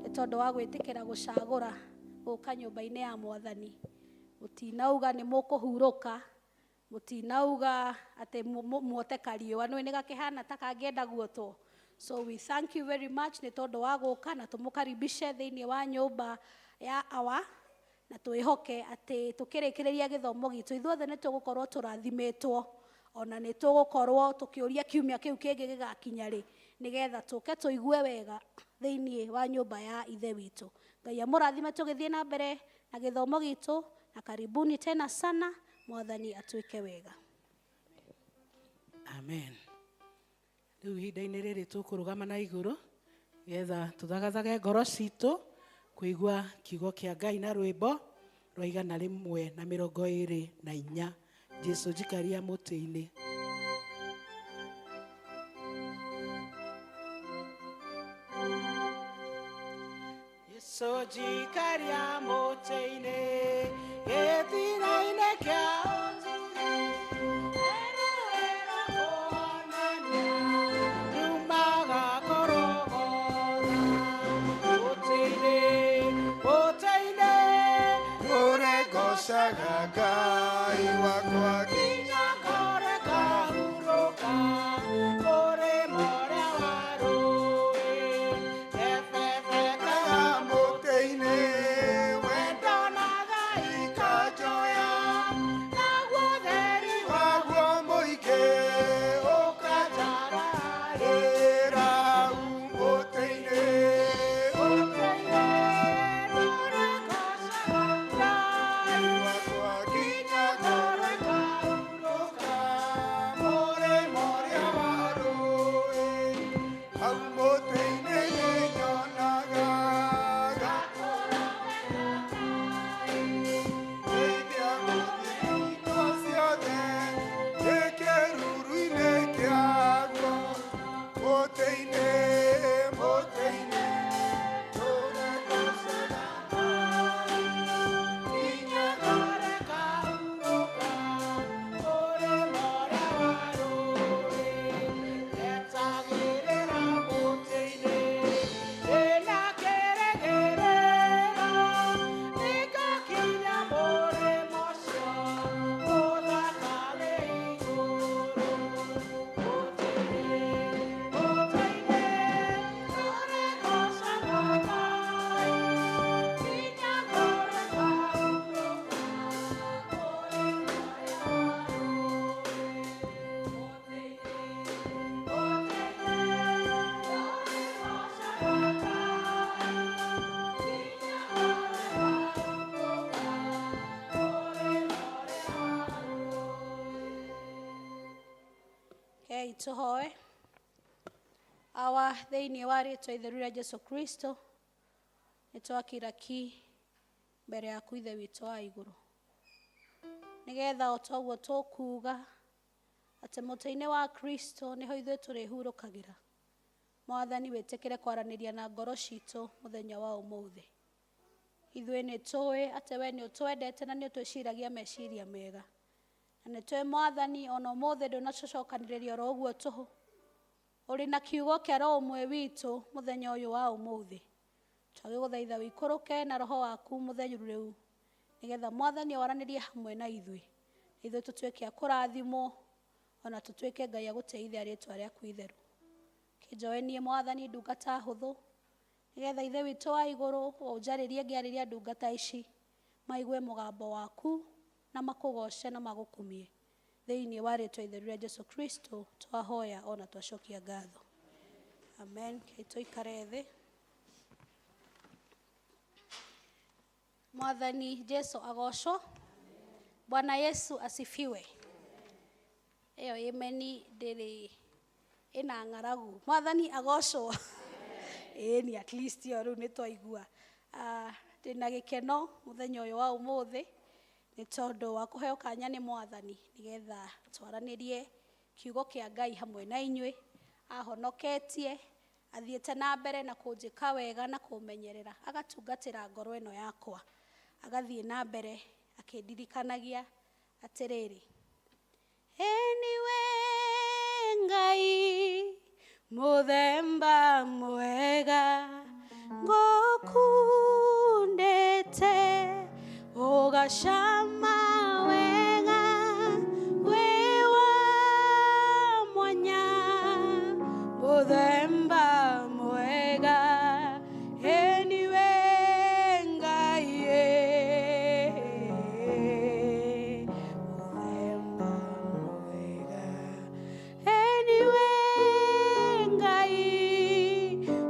nĩ tondũ wa gwĩtĩkĩra gũcagũra gũka nyũmba-inĩ ya Mwathani. Mũtinauga nĩ mũkũhurũka, mũtinauga atĩ muote kariũa nĩ gakĩhana ta kangĩenda guotwo. So we thank you very much nĩ tondũ wa gũka na tũmũkaribishe thĩinĩ wa nyũmba ya awa na twĩhoke atĩ tũkĩrĩkĩrĩria gĩthomo gitũ ithuothe nĩ tũgũkorwo tũrathimĩtwo ona nĩ tũgũkorwo tũkĩũria kiumia kĩu kĩngĩ gĩgakinya rĩ nĩgetha tũke tũigue wega thĩinĩ wa nyũmba ya ithe witũ. Ngai amũrathime tũgĩthiĩ na mbere na gĩthomo gitũ na karibuni tena sana. Mwathani atuĩke wega. Amen. Rĩu ihinda-inĩ rĩrĩ tũkũrũgama na igũrũ getha tũthagathage ngoro citũ kũigua kiugo kĩa Ngai na rwĩmbo rwa 124 Jesu njikaria mũtĩ-inĩ. Jesu njikaria mũtĩ-inĩ gĩtina-inĩ kĩa Ngai wakwa kinya kore kahuroka kore moria warui efefeka mũtĩ-inĩ wendo na thai kajoya naguo theri waguo mũingĩ ũkanjararĩra mũtĩ-inĩ tũhoe. Awa thĩinĩ wa rĩĩtwa itheru rĩa Jesu Kristo nĩ twakĩra ki mbere yaku ithe witũ wa igũrũ nĩgetha o toguo tũkuuga atĩ mũtĩ-inĩ wa Kristo nĩho ithuĩ tũrĩhurũkagĩra. Mwathani wĩtĩkĩre kwaranĩria na ngoro citũ mũthenya wa ũmũthĩ. Ithuĩ nĩ tũĩ atĩ we nĩ ũtwendete na nĩ ũtwĩciragia meciria mega. Na nĩ tũĩ Mwathani ona ũmũthĩ ndũnatũcokanĩrĩria oro ũguo tũhũ. Ũrĩ na kiugo kĩa Roho ũmwe witũ mũthenya ũyũ wa ũmũthĩ. Twagĩgũthaitha wĩikũrũke na Roho waku mũthenya rĩu nĩgetha Mwathani waranĩrie hamwe na ithuĩ. Ithuĩ tũtuĩke a kũrathimwo ona tũtuĩke Ngai agũteithia rĩĩtwa rĩaku itheru. Kĩnjoenie Mwathani ndungata hũthũ nĩgetha ithe witũ wa igũrũ ũnjarĩrie ngĩarĩria ndungata ici maigue mũgambo waku na makũgoce na magũkumie thĩinĩ wa rĩtwa itheru rĩa Jesu Kristo twahoya ona twacokia ngatho. Amen. Tuikare thĩ. Mwathani Jesu agocwo. Bwana Yesu asifiwe. Ĩyo imeni ndĩrĩ ĩna ng'aragu. Mwathani agocwo. Ni at least yo rĩu nĩ twaigua. Ndĩna gĩkeno mũthenya ũyũ wa ũmũthĩ nĩ tondũ wa kũheo kanya nĩ Mwathani nĩgetha twaranĩrie kiugo kĩa Ngai hamwe na inyuĩ. Ahonoketie, athiĩte na mbere na kũnjĩka wega na kũmenyerera, agatungatĩra ngoro ĩno yakwa, agathiĩ na mbere akĩndirikanagia atĩrĩrĩ, eniwe Ngai mũthemba mwega ngũkundĩte ũgacama wega wĩ wa mwanya mũthemba mwega eniwe Ngai mũthemba mwega eniwe Ngai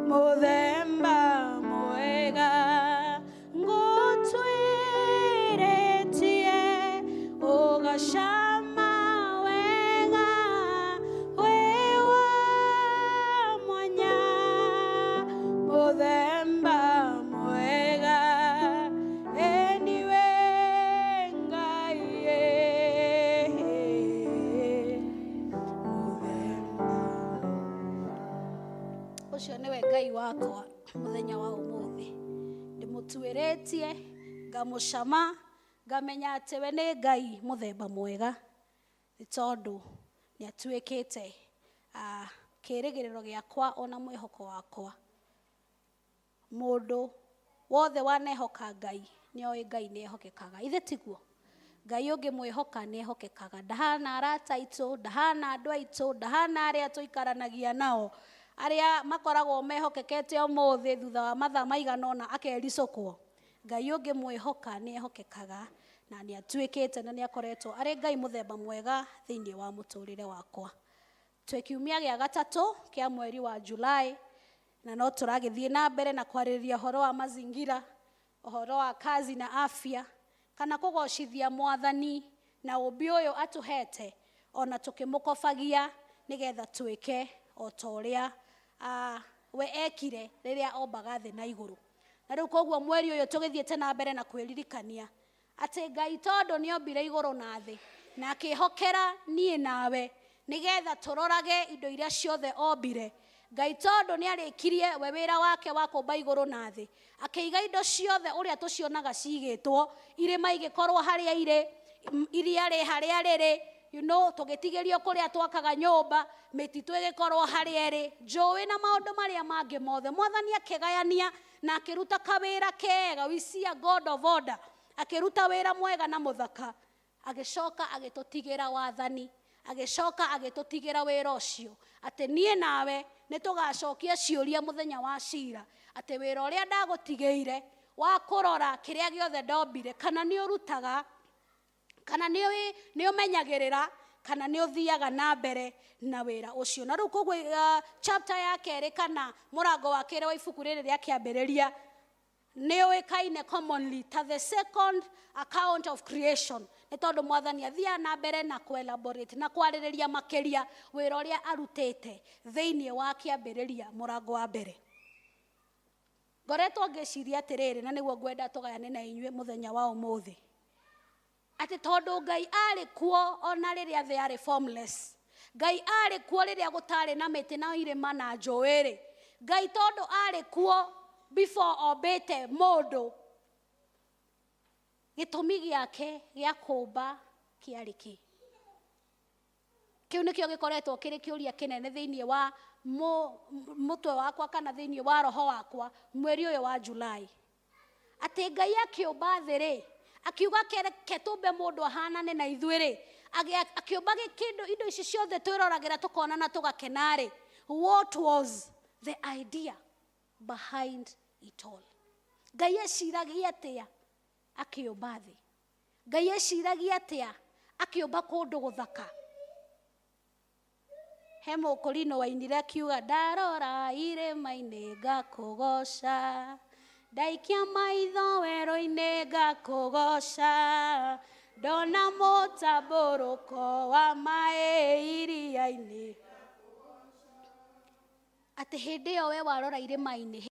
mũthemba mwega ngũtwĩrĩtie ũgacama wega wĩ wa mwanya mũthemba mwega eniwe Ngai mũthemba ũcio nĩwe Ngai wakwa mũthenya wa ũmũthĩ. Ndĩmũtuĩrĩtie ngamũcama ngamenya atĩ we nĩ Ngai mũthemba mwega nĩ tondũ nĩ atuĩkĩte kĩĩrĩgĩrĩro gĩakwa ona mwĩhoko wakwa. Mũndũ wothe wanehoka Ngai nĩoĩ Ngai nĩehokekaga, ithe tiguo? Ngai ũngĩmwĩhoka nĩehokekaga, ndahana arata aitũ, ndahana andũ aitũ, ndahana arĩa tũikaranagia nao arĩa makoragwo mehokekete ũmũthĩ thutha wa mathaa maigana ũna akericũkwo. Ngai ũngĩmwĩhoka nĩehokekaga na nĩ atuĩkĩte na nĩ akoretwo arĩ Ngai mũthemba mwega thĩinĩ wa mũtũrĩre wakwa. Twĩ kiumia gĩa gatatũ kĩa mweri wa Julai na no tũragĩthiĩ na mbere na kwarĩrĩria ũhoro wa mazingira, ũhoro wa kazi na afya, kana kũgocithia Mwathani na ũmbi ũyũ atũhete ona tũkĩmũkobagia nĩgetha twĩke o ta ũrĩa we ekire rĩrĩa ombaga thĩ na igũrũ. Na rĩu koguo mweri ũyũ tũgĩthiĩte na mbere na kwĩririkania atĩ Ngai tondũ nĩombire igũrũ na thĩ na akĩhokera niĩ nawe nĩgetha tũrorage indo iria ciothe ombire. Ngai tondũ nĩarĩkirie we wĩra wake wa kũmba igũrũ na thĩ, akĩiga indo ciothe ũrĩa tũcionaga cigĩtwo, irĩma igĩkorwo harĩa irĩ, iria rĩ harĩa rĩrĩ, tũgĩtigĩrio kũrĩa twakaga nyũmba, mĩtitũ ĩgĩkorwo harĩa ĩrĩ, njũĩ na maũndũ marĩa mangĩ mothe. Mwathani akĩgayania na akĩruta kawĩra kega, we see a God of order, akĩruta wĩra mwega na mũthaka, agĩcoka agĩtũtigĩra wathani, agĩcoka agĩtũtigĩra wĩra ũcio atĩ niĩ nawe nĩ tũgacokia ciũria mũthenya wa cira atĩ wĩra ũrĩa ndagũtigĩire wa kũrora kĩrĩa gĩothe ndombire kana nĩ ũrutaga, kana nĩ ũmenyagĩrĩra, kana nĩ ũthiaga na mbere na wĩra ũcio. Na rĩu koguo chapter ya kerĩ kana mũrango wa kerĩ wa ibuku rĩrĩ rĩa kĩambĩrĩria nĩ ũĩkaine commonly ta the second account of creation, nĩ tondũ Mwathani athiaga na mbere na kuelaborate na kwarĩrĩria makĩria wĩra ũrĩa arutĩte thĩinĩ wa kĩambĩrĩria mũrango wa mbere. Ngoretwo ngĩciria atĩrĩrĩ, na nĩguo ngwenda tũgayane na inyuĩ mũthenya wa ũmũthĩ, atĩ tondũ Ngai arĩ kuo ona rĩrĩa thĩ yarĩ formless, Ngai arĩ kuo rĩrĩa gũtarĩ na mĩtĩ na irĩma na njũĩ-rĩ, Ngai tondũ arĩ kuo before ombĩte mũndũ, gĩtũmi gĩake gĩa kũmba kĩarĩ kĩ? Kĩu nĩkĩo gĩkoretwo kĩrĩ kĩũria kĩnene thĩinĩ wa mũtwe wakwa kana thĩinĩ wa roho wakwa mweri ũyũ wa Julai. Atĩ Ngai akĩũmba thĩ-rĩ, akiuga keke tumbe mũndũ ahanane na ithuĩ-rĩ, akĩũmba indo ici ciothe twĩroragĩra tũkona na tũgakena-rĩ, what was the idea behind it all? Ngai eciragia atĩa akĩũmba thĩ? Ngai eciragia atĩa akĩũmba kũndũ gũthaka? He mũkũrinũ wainire akiuga, ndarora irĩma-inĩ ngakũgoca, ndaikia maitho werũ-inĩ ngakũgoca, ndona mũtambũrũko wa maĩ iria-inĩ. Atĩ hĩndĩ ĩyo we warora irĩma-inĩ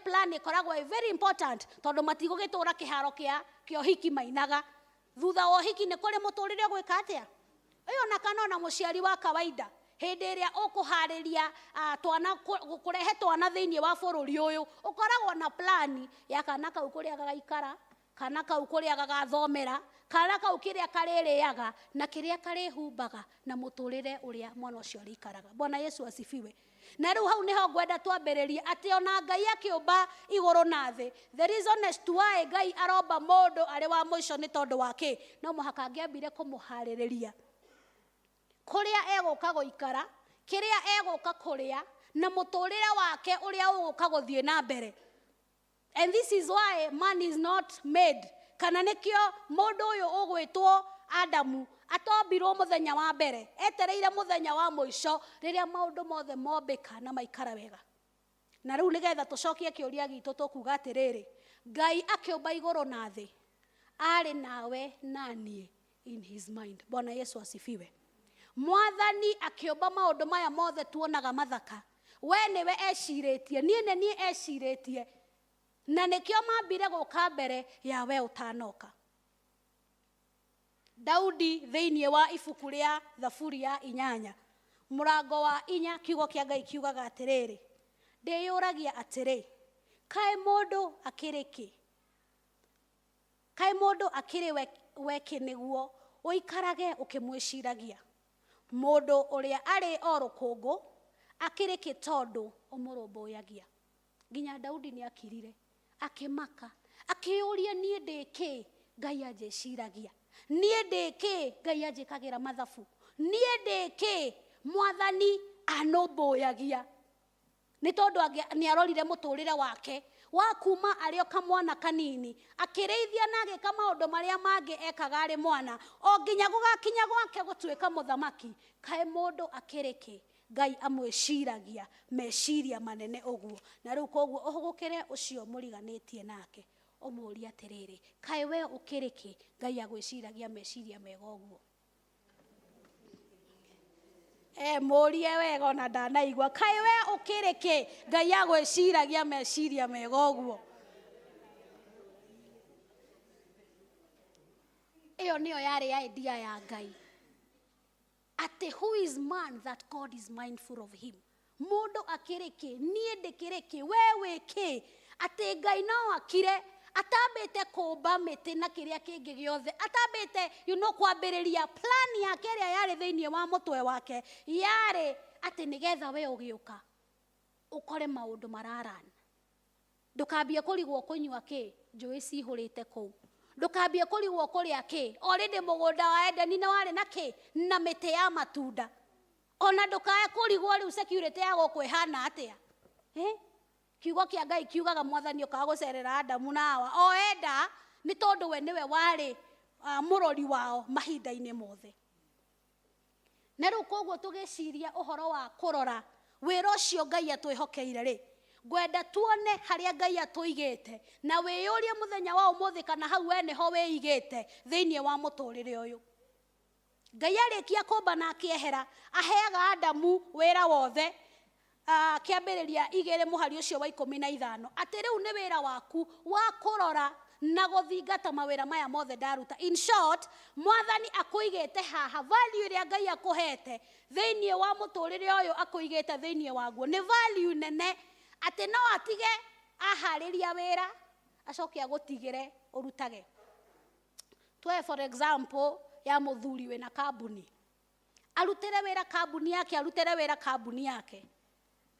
plan ikoragwo very important, tondu matigũgĩtũra kĩharo kĩa ũhiki mainaga. Thutha wa ũhiki nĩ kũrĩ mũtũrĩre gwĩka atĩa? Ĩyo na kana ona mũciari wa kawaida, hĩndĩ ĩrĩa ũkũharĩria kũrehe twana thĩinĩ wa bũrũri ũyũ, ũkoragwo na plan ya kana kau kũrĩa gagaikara, kana kau kũrĩa gagathomera, kana kau kĩrĩa karĩrĩaga na kĩrĩa karĩhumbaga na mũtũrĩre ũrĩa mwana ũcio arĩikaraga. Bwana Yesu asifiwe. Na rĩu hau nĩho ngwenda twambĩrĩrie atĩ ona Ngai akĩũmba igũrũ na thĩ. The reason as to why Ngai aromba mũndũ arĩ wa mũico nĩ tondũ wa kĩ? No mũhaka angĩambire kũmũharĩrĩria kũrĩa egũka gũikara, kĩrĩa egũka kũrĩa na mũtũrĩre wake ũrĩa ũgũka gũthiĩ na mbere. And this is why man is not made. Kana nĩkĩo mũndũ ũyũ ũgwĩtwo Adamu atombirwo mũthenya wa mbere, etereire mũthenya wa mũico rĩrĩa maũndũ mothe mombĩka na maikara wega. Na rĩu nĩgetha tũcokie kĩũria gitũ tũkuga atĩrĩrĩ, Ngai akĩũmba igũrũ na thĩ, arĩ nawe na niĩ in his mind. Bwana Yesu asifiwe. Mwathani akĩũmba maũndũ maya mothe tuonaga mathaka, we nĩwe ecirĩtie, niĩ nĩ niĩ ecirĩtie, na nĩkĩo mambire gũka mbere ya we ũtanoka. Daudi thĩinĩ wa ibuku rĩa Thaburi ya 8 mũrango wa 4 kiugo kĩa Ngai kiugaga atĩrĩrĩ, ndĩyũragia atĩrĩ, kaĩ mũndũ akĩrĩ kĩ? Kaĩ mũndũ akĩrĩ we kĩ nĩguo ũikarage ũkĩmwĩciragia? Mũndũ ũrĩa arĩ o rũkũngũ akĩrĩ kĩ tondũ ũmũrũmbũyagia? Nginya Daudi nĩ akirire, akĩmaka, akĩyũria, niĩ ndĩ kĩ Ngai anjĩciragia? Niĩ ndĩ kĩ Ngai anjĩkagĩra mathabu? Niĩ ndĩ kĩ Mwathani anũmbũyagia? Nĩ tondũ nĩ arorire mũtũrĩre wake wa kuma arĩ o kamwana kanini, akĩrĩithia na agĩka maũndũ marĩa mangĩ ekaga arĩ mwana, o nginya gũgakinya gwake gũtuĩka mũthamaki. Kaĩ mũndũ akĩrĩ kĩ Ngai amwĩciragia meciria manene ũguo? Na rĩu koguo ũhũgũkĩre ũcio mũriganĩtie nake, ũmũũria atĩrĩrĩ, kaĩ we ũkĩrĩ kĩ Ngai agwĩciragia meciria mega ũguo? Mũũrie wega ona ndanaigua, kaĩ we ũkĩrĩ kĩ Ngai agwĩciragia meciria mega ũguo? Ĩyo nĩyo yarĩ idea ya Ngai, atĩ who is man that God is mindful of him? Mũndũ akĩrĩ kĩ, niĩ ndĩkĩrĩ kĩ, we wĩ kĩ, atĩ Ngai no akire atambĩte kũmba mĩtĩ na kĩrĩa kĩngĩ gĩothe, atambĩte kwambĩrĩria plan yake ĩrĩa yarĩ thĩinĩ wa mũtwe wake, yarĩ atĩ nĩgetha we ũgĩũka ũkore maũndũ mararana. Ndũkambie kũrigwo kũnyua kĩ njũĩ cihũrĩte kũu, ndũkambie kũrigwo kũrĩa kĩ already mũgũnda wa Edeni nĩ warĩ na kĩ na mĩtĩ ya matunda. Ona ndũkae kũrigwo rĩu security ya gũkũ ĩhana atĩa. Kiugo kĩa Ngai kiugaga Mwathani okaga gũcerera Adamu na Hawa o enda, nĩ tondũ we nĩwe warĩ mũrori wao mahinda-inĩ mothe. Na rĩu koguo tũgĩciria ũhoro wa kũrora wĩra ũcio Ngai atwĩhokeire rĩ, ngwenda tuone harĩa Ngai atũigĩte na wĩyũrie mũthenya wa ũmũthĩ kana hau we nĩho wĩigĩte thĩinĩ wa mũtũrĩre ũyũ. Ngai arĩkia kũmba na akĩehera, aheaga Adamu wĩra wothe, kĩambĩrĩria 2 mũhari ũcio wa 15, atĩ rĩu nĩ wĩra waku wa kũrora na guthingata mawira maya mothe ndaruta. In short, mwathani akuigete haha, value ria Ngai akuhete theinie wa muturire uyu akuigete theinie waguo ni value nene, ati no atige ahariria wira acoke agutigire urutage. Twe for example ya muthuri we na kambuni, arutire wira kambuni yake,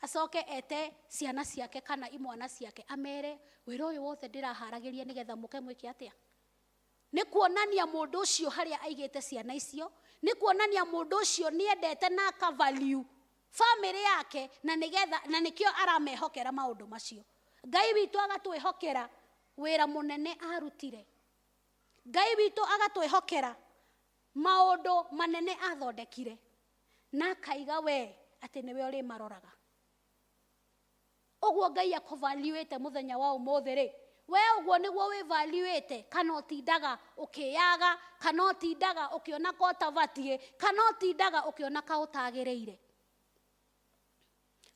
acoke ete ciana ciake kana imwana ciake amere wira uyu wothe ndiraharagiria nigetha muke mwiki atia. Ni kuonania mundu ucio haria aigite ciana icio, ni kuonania mundu ucio niendete na ka value family yake, na nigetha na nikio aramehokera maundu macio. Ngai witu agatwihokera wira munene arutire. Ngai witu agatwihokera maundu manene athondekire, na kaiga we ati niwe uri maroraga. Ogwo Ngai akuvaluate muthenya wa umuthi ri, we ogwo niguo wi valuate, kana utindaga ukiyaga, kana utindaga ukiona ko tavatie, kana utindaga ukiona ka utagireire.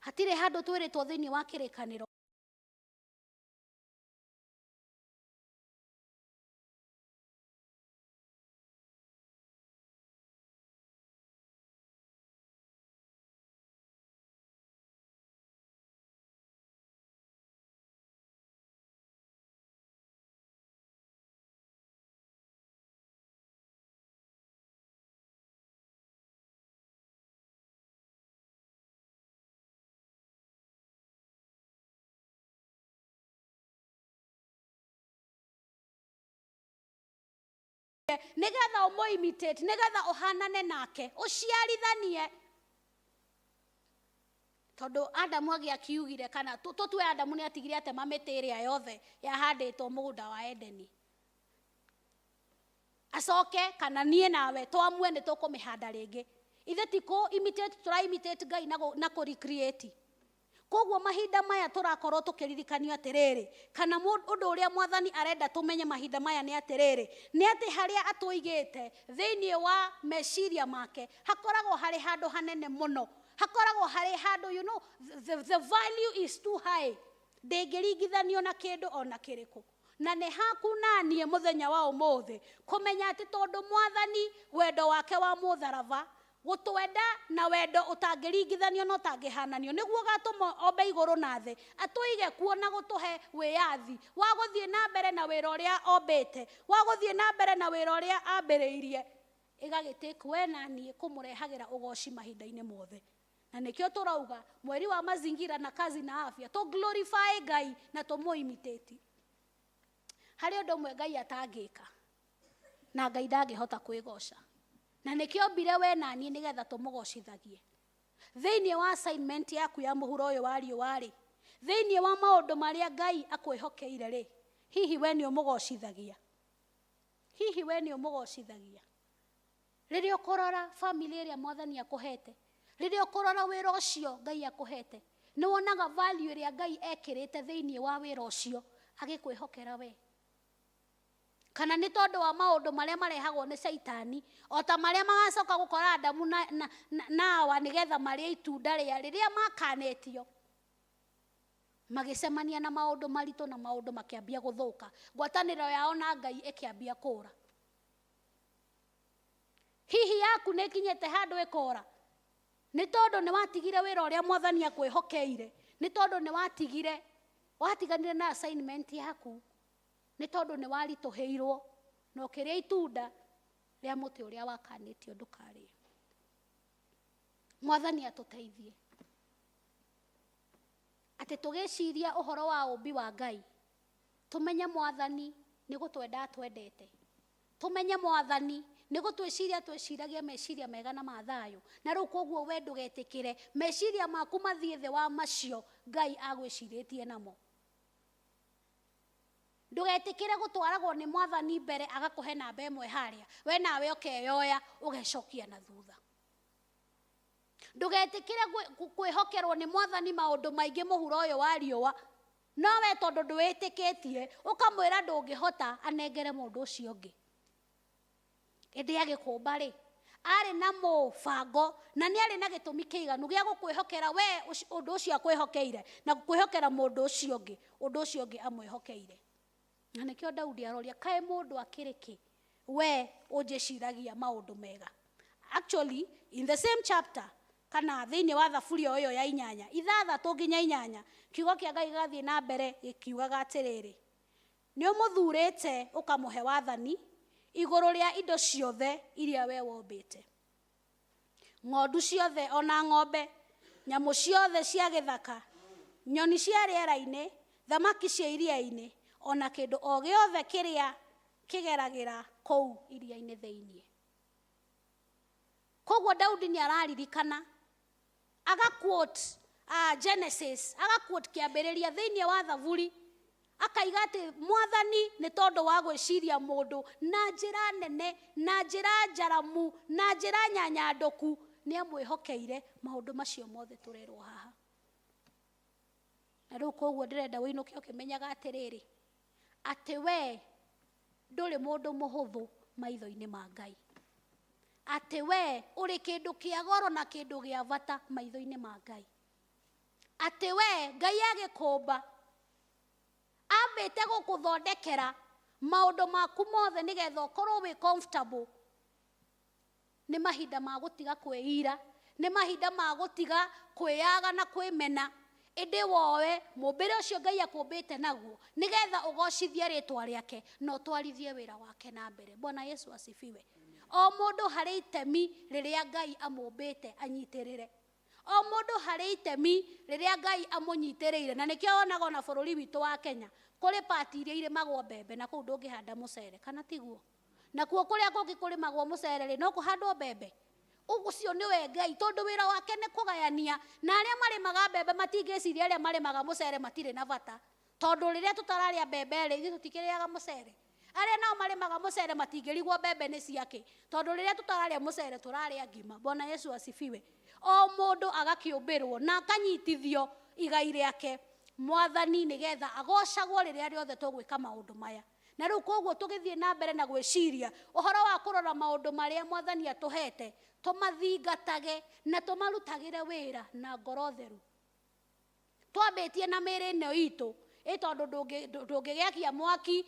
Hatire handu twiritwo thiini wa kirikaniro nigetha umo imitate, nigetha uhanane nake, uciarithanie. Tondu Adamu agiakiugire kana tutwe Adamu ni atigire ate mamete iria yothe yahanditwo mugunda wa Edeni. Acoke kana nie nawe twamwe ni tukumihanda ringi. Ithe tiko imitate, tura imitate Ngai na ku recreate. Koguo mahinda maya turakorwo tukiririkanio atiriri, kana undu uria mwathani arenda tumenye mahinda maya ni atiriri, ni ati haria atuigite thiini wa meciria make hakoragwo hari handu hanene muno, hakoragwo hari handu, you know, the value is too high, ndingiringithanio na kindu ona kiriku. Na ni haku nanie muthenya wa umuthi kumenya ati tondu mwathani wendo wake wa mutharava gutwenda na wendo utangiringithanio no tangihananio, niguo gatuma ombe iguru na thi atuige kuona gutuhe wiyathi wa guthie na mbere na wira uria ombete, wa guthie na mbere na wira uria ambiriirie, igagitake we na nie kumurehagira ugoci mahinda-ini mothe. Na nikio turauga mweri wa mazingira na kazi na afya to glorify Ngai na to mo imitate. Hari undu mwe Ngai atangika na Ngai ndangihota kwigoca, na nikio mbire we na nie nigetha tumugocithagie thiini wa assignment yaku ya muhuro uyu wa riuari, thiini wa maundu maria Ngai akwihokeire ri, hihi we ni umugocithagia? Hihi we ni umugocithagia? Riria ukorora family iria mwathani akuhete, riria ukorora wira ucio Ngai akuhete, ni wonaga value iria Ngai ekirite thiini wa wira ucio agikwihokera we? Kana ni tondu wa maundu maria marehagwo ni Saitani, o ta maria magacoka gukora Adamu na Hawa nigetha maria itunda ria riria makanetio, magicemania na maundu maritu na maundu makiambia guthuka, ngwataniro yao na Ngai ikiambia kura. Hihi yaku ni kinyete handu ikora? Ni tondu ni watigire wira uria mwathani akwihokeire, ni tondu ni watiganire na assignment yaku, ni tondu ni warituheirwo na ukiria itunda ria muti uria wakanitio ndukarie. Mwathani atuteithie ati tugiciria uhoro wa umbi wa Ngai, tumenye mwathani ni gutwenda atwendete, tumenye mwathani ni gutwiciria twiciragia meciria mega na mathayo, na riu koguo we ndugetikire meciria maku mathie the wa macio Ngai agwiciritie namo. Ndugetikire gutwaragwo ni mwathani mbere agakuhe namba imwe haria, we nawe ukeyoya ugecokia na thutha. Ndugetikire kwihokerwo ni mwathani maundu maingi muhuro uyu wa riua, no we tondu ndwitikitie ukamwira ndungihota anengere mundu ucio ungi. Indi agikumba ri ari na mubango na ni ari na gitumi kiiganu gia gukwihokera we undu ucio akwihokeire na gukwihokera mundu ucio ungi, undu ucio ungi amwihokeire. Na nikio Daudi aroria kae mundu akiriki we unjiciragia maundu mega. Actually in the same chapter kana thiini wa thaburi oyo ya 8 ithathatũ nginya 8 kiugo kia Ngai gathie na mbere gikiugaga atiriri ni umuthurite ukamuhe wathani iguru ria indo ciothe iria we wombite, ng'ondu ciothe ona ng'ombe, nyamu ciothe cia githaka, nyoni cia rĩera-inĩ, thamaki cia iria-inĩ, ona kindu o giothe kiria kigeragira kou iria-inĩ thĩinĩ. Koguo Daudi ni araririkana agaquote Genesis, agaquote kiambĩrĩria thĩinĩ wa thaburi, akaiga atĩ mwathani nĩ tondũ wa gwĩciria mũndũ na njĩra nene, na njĩra njaramu, na njĩra nyanyandoku, nĩ amwĩhokeire maũndũ macio mothe tũrerwo haha. Na rĩu koguo ndĩrenda wĩinũke ũkĩmenyaga atĩrĩrĩ, atĩ we ndũrĩ mũndũ mũhũthũ maitho-inĩ ma Ngai, atĩ we ũrĩ kĩndũ kĩa goro na kĩndũ gĩa bata maitho-inĩ ma Ngai, atĩ we Ngai agĩkũmba ambĩte gũkũthondekera maũndũ maku mothe nĩgetha ũkorwo wĩ comfortable. Nĩ mahinda ma gũtiga kwĩira, nĩ mahinda ma gũtiga kwĩyaga na kwĩmena, ĩndĩ wowe mũmbĩre ũcio Ngai akũmbĩte naguo nĩgetha ũgocithie rĩtwa rĩake na ũtwarithie wĩra wake na mbere. Bwana Yesu asifiwe. O mũndũ harĩ itemi rĩrĩa Ngai amũmbĩte anyitĩrĩre, o mũndũ harĩ itemi rĩrĩa Ngai amũnyitĩrĩire. Na nĩkĩo wonaga na bũrũri witũ wa Kenya kũrĩ pati iria irĩmagwo mbembe na kũu ndũngĩhanda mũcere, kana tiguo? Na kuo kũrĩa kũngĩ kũrĩmagwo mũcere no kũhandwo mbembe. Ũcio nĩwe Ngai, tondũ wĩra wake nĩ kũgayania, na arĩa marĩmaga mbembe matingĩciria arĩa marĩmaga mũcere matirĩ na bata, tondũ rĩrĩa tũtararĩa mbembe rĩ ithuĩ tũtikĩrĩaga mũcere. Arĩa nao marĩmaga mũcere matingĩrigwo mbembe nĩ ciake, tondũ rĩrĩa tũtararĩa mũcere tũrarĩa ngima. Bwana Yesu asifiwe. O mũndũ agakĩũmbĩrwo na akanyitithio igai rĩake mwathani nĩgetha agocagwo rĩrĩa rĩothe tũgwĩka maũndũ maya. Na rĩu koguo tũgĩthiĩ na mbere na gwĩciria ũhoro wa kũrora maũndũ marĩa mwathani atũhete, tũmathingatage na tũmarutagĩre wĩra na ngoro theru. Twambĩtie na mĩĩrĩ ĩno itũ, tondũ ndũngĩgĩakia mwaki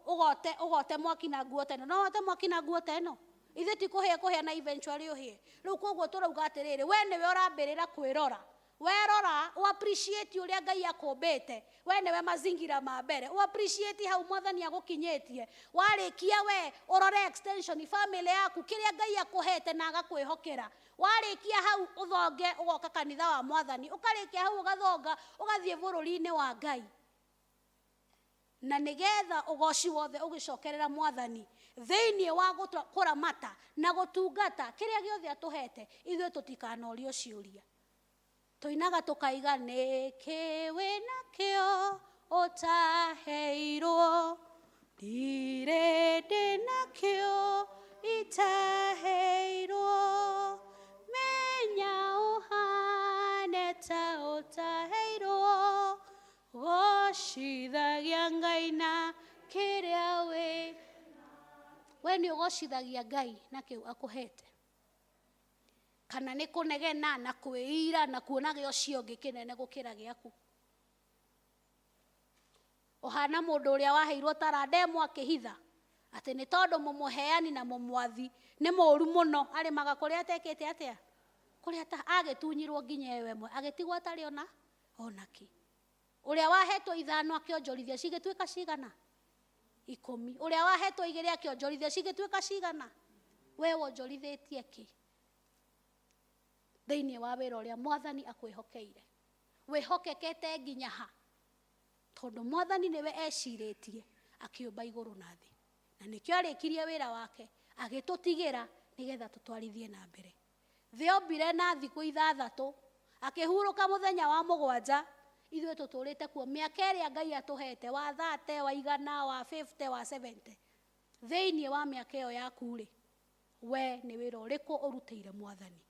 ũgote mwaki na nguo teno. No wote mwaki na nguo teno? Ithe ti kũhĩa na eventually ũhĩe. Rĩu koguo tũrauga atĩrĩrĩ, we nĩwe ũrambĩrĩra kwĩrora. Werora appreciate ũrĩa Ngai akũmbĩte, we nĩwe mazingira ma mbere, appreciate hau mwathani agũkinyĩtie. Warĩkia we ũrore extension family yaku kĩrĩa Ngai akũhete na agakwĩhokera. Warĩkia hau ũthonge ũgoka kanitha wa mwathani, ũkarĩkia hau ũgathonga ũgathiĩ bũrũri-inĩ wa Ngai. Na nĩgetha ũgoci wothe ũgĩcokerera mwathani thĩinĩ wa kũramata na gũtungata kĩrĩa gĩothe atũhete, ithuĩ tũtikanorio ciũria. Tũinaga tũkaiga nĩkĩ wĩnakĩo ũtaheirwo, ndirĩ ndĩnakĩo itaheirwo, menya ũhane ta ũtaheirwo, gocithagia Ngai na kĩrĩa we nĩ ũgocithagia Ngai na kĩu akũhete, kana nĩ kũnegena na kwĩira na kuona gĩo ciongĩ kĩnene gũkĩra gĩaku? Ũhana mũndũ ũrĩa waheirwo taranda ĩmwe akĩhitha atĩ nĩ tondũ mũmũheani na mũmwathi nĩ mũũru mũno, arĩmaga kũrĩa atekĩte atĩa, kũrĩa agĩtunyirwo nginya ewe mwe agĩtigwo atarĩ ona kĩ. Ũrĩa wahetwo 5 akĩonjorithia cigĩtuĩka cigana? 10. Ũrĩa wahetwo 2 akĩonjorithia cigĩtuĩka cigana? We wonjorithĩtie kĩ thĩinĩ wa wĩra ũrĩa mwathani akwĩhokeire? Wĩhokekete nginya ha? Tondũ mwathani nĩwe ecirĩtie akĩũmba igũrũ na thĩ, na nĩkĩo arĩkirie wĩra wake agĩtũtigĩra nĩgetha tũtwarithie na mbere. Thĩ ombire na thikũ 6, akĩhurũka mũthenya wa 7. Ithuĩ tũtũrĩte kuo mĩaka ĩrĩa Ngai atũhete, wa 30, wa 100, wa 50, wa 70. Thĩinĩ wa mĩaka ĩyo yaku rĩ, we nĩ wĩra ũrĩkũ ũrutĩire mwathani?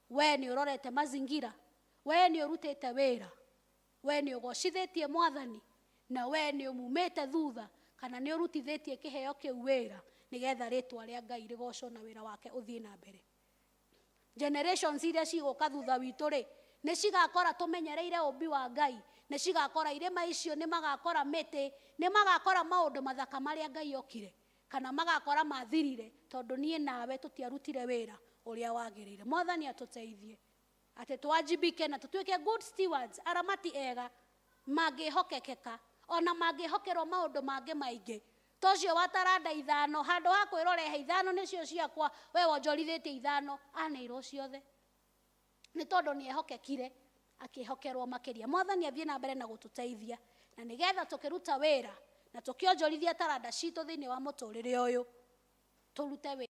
We nĩ ũrorete mazingira? We nĩ ũrutĩte wĩra? We nĩ ũgocithĩtie mwathani? Na we nĩ ũmumĩte thutha, kana nĩ ũrutithĩtie kĩheo kĩu wĩra nĩgetha rĩtwa rĩa Ngai rĩgocwo na wĩra wake ũthiĩ na mbere? Generations iria cigũka thutha witũ rĩ, nĩ cigakora tũmenyereire ũmbi wa Ngai nĩ cigakora irĩma icio, nĩ magakora mĩtĩ, nĩ magakora maũndũ mathaka marĩa Ngai okire, kana magakora mathirire tondũ niĩ nawe tũtiarutire wĩra ũrĩa wagĩrĩire. Mwathani atũteithie atĩ twajibike na tũtuĩke good stewards, aramati ega mangĩhokekeka, ona mangĩhokerwo maũndũ mangĩ maingĩ. Tocio wa taranda 5 handũ ha kwĩrorehe 5 nĩcio ciakwa, we wonjorithĩtie 5 anĩirwo ciothe, nĩ tondũ nĩehokekire akĩhokerwo makĩria. Mwathani athiĩ na mbere na gũtũteithia, na nĩgetha tũkĩruta wĩra na tũkĩonjorithia taranda citũ thĩinĩ wa mũtũrĩre ũyũ, tũrute wĩra.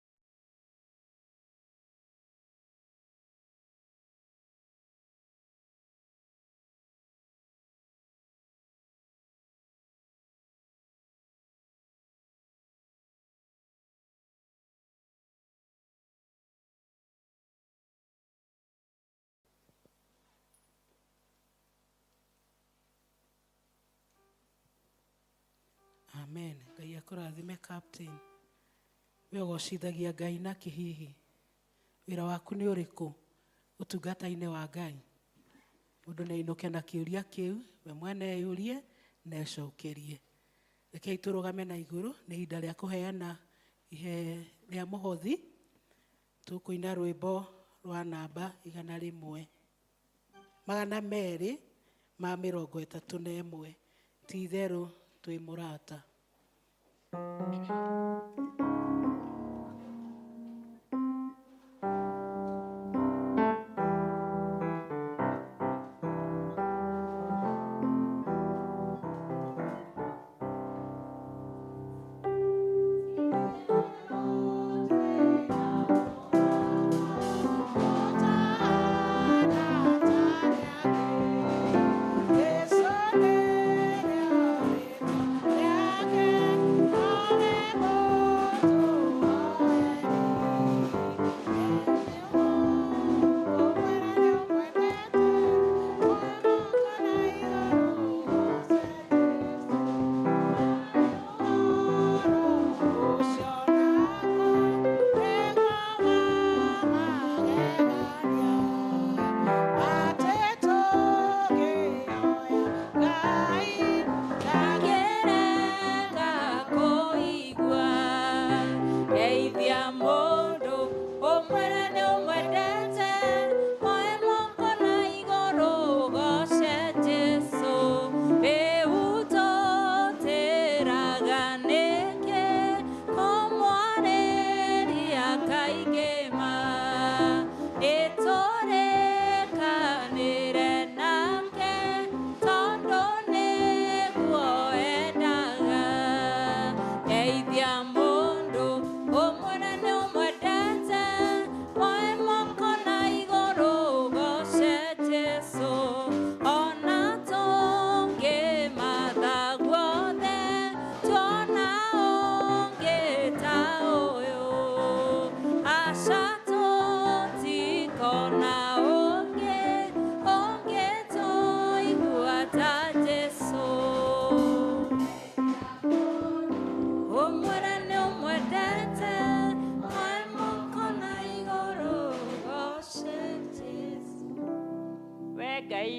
Amen. Ngai akũrathime captain. We ũgocithagia Ngai na kĩhihi. Wĩra waku nĩ ũrĩkũ ũtungata-inĩ wa Ngai? Mũndũ nĩ ainũke na kĩũria kĩu, we mwene eyũrie na ecokerie. Rekei tũrũgame na igũrũ, nĩ ihinda rĩa kũheana ihe rĩa mũhothi. Tũkũina rwĩmbo rwa namba 100, 231. Ti itherũ twĩ mũrata.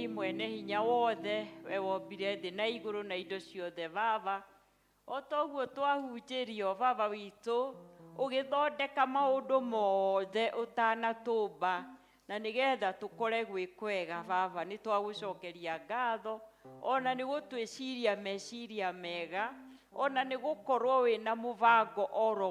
mwene hinya wothe we wombire thĩ na igũrũ na indo ciothe baba o toguo twahunjĩrio baba witũ ũgĩthondeka maũndũ mothe ũtanatũmba na nĩgetha tũkore gwĩ kwega baba nĩ twagũcokeria ngatho ona nĩ gũtwĩciria meciria mega ona nĩ gũkorwo wĩna mũbango oro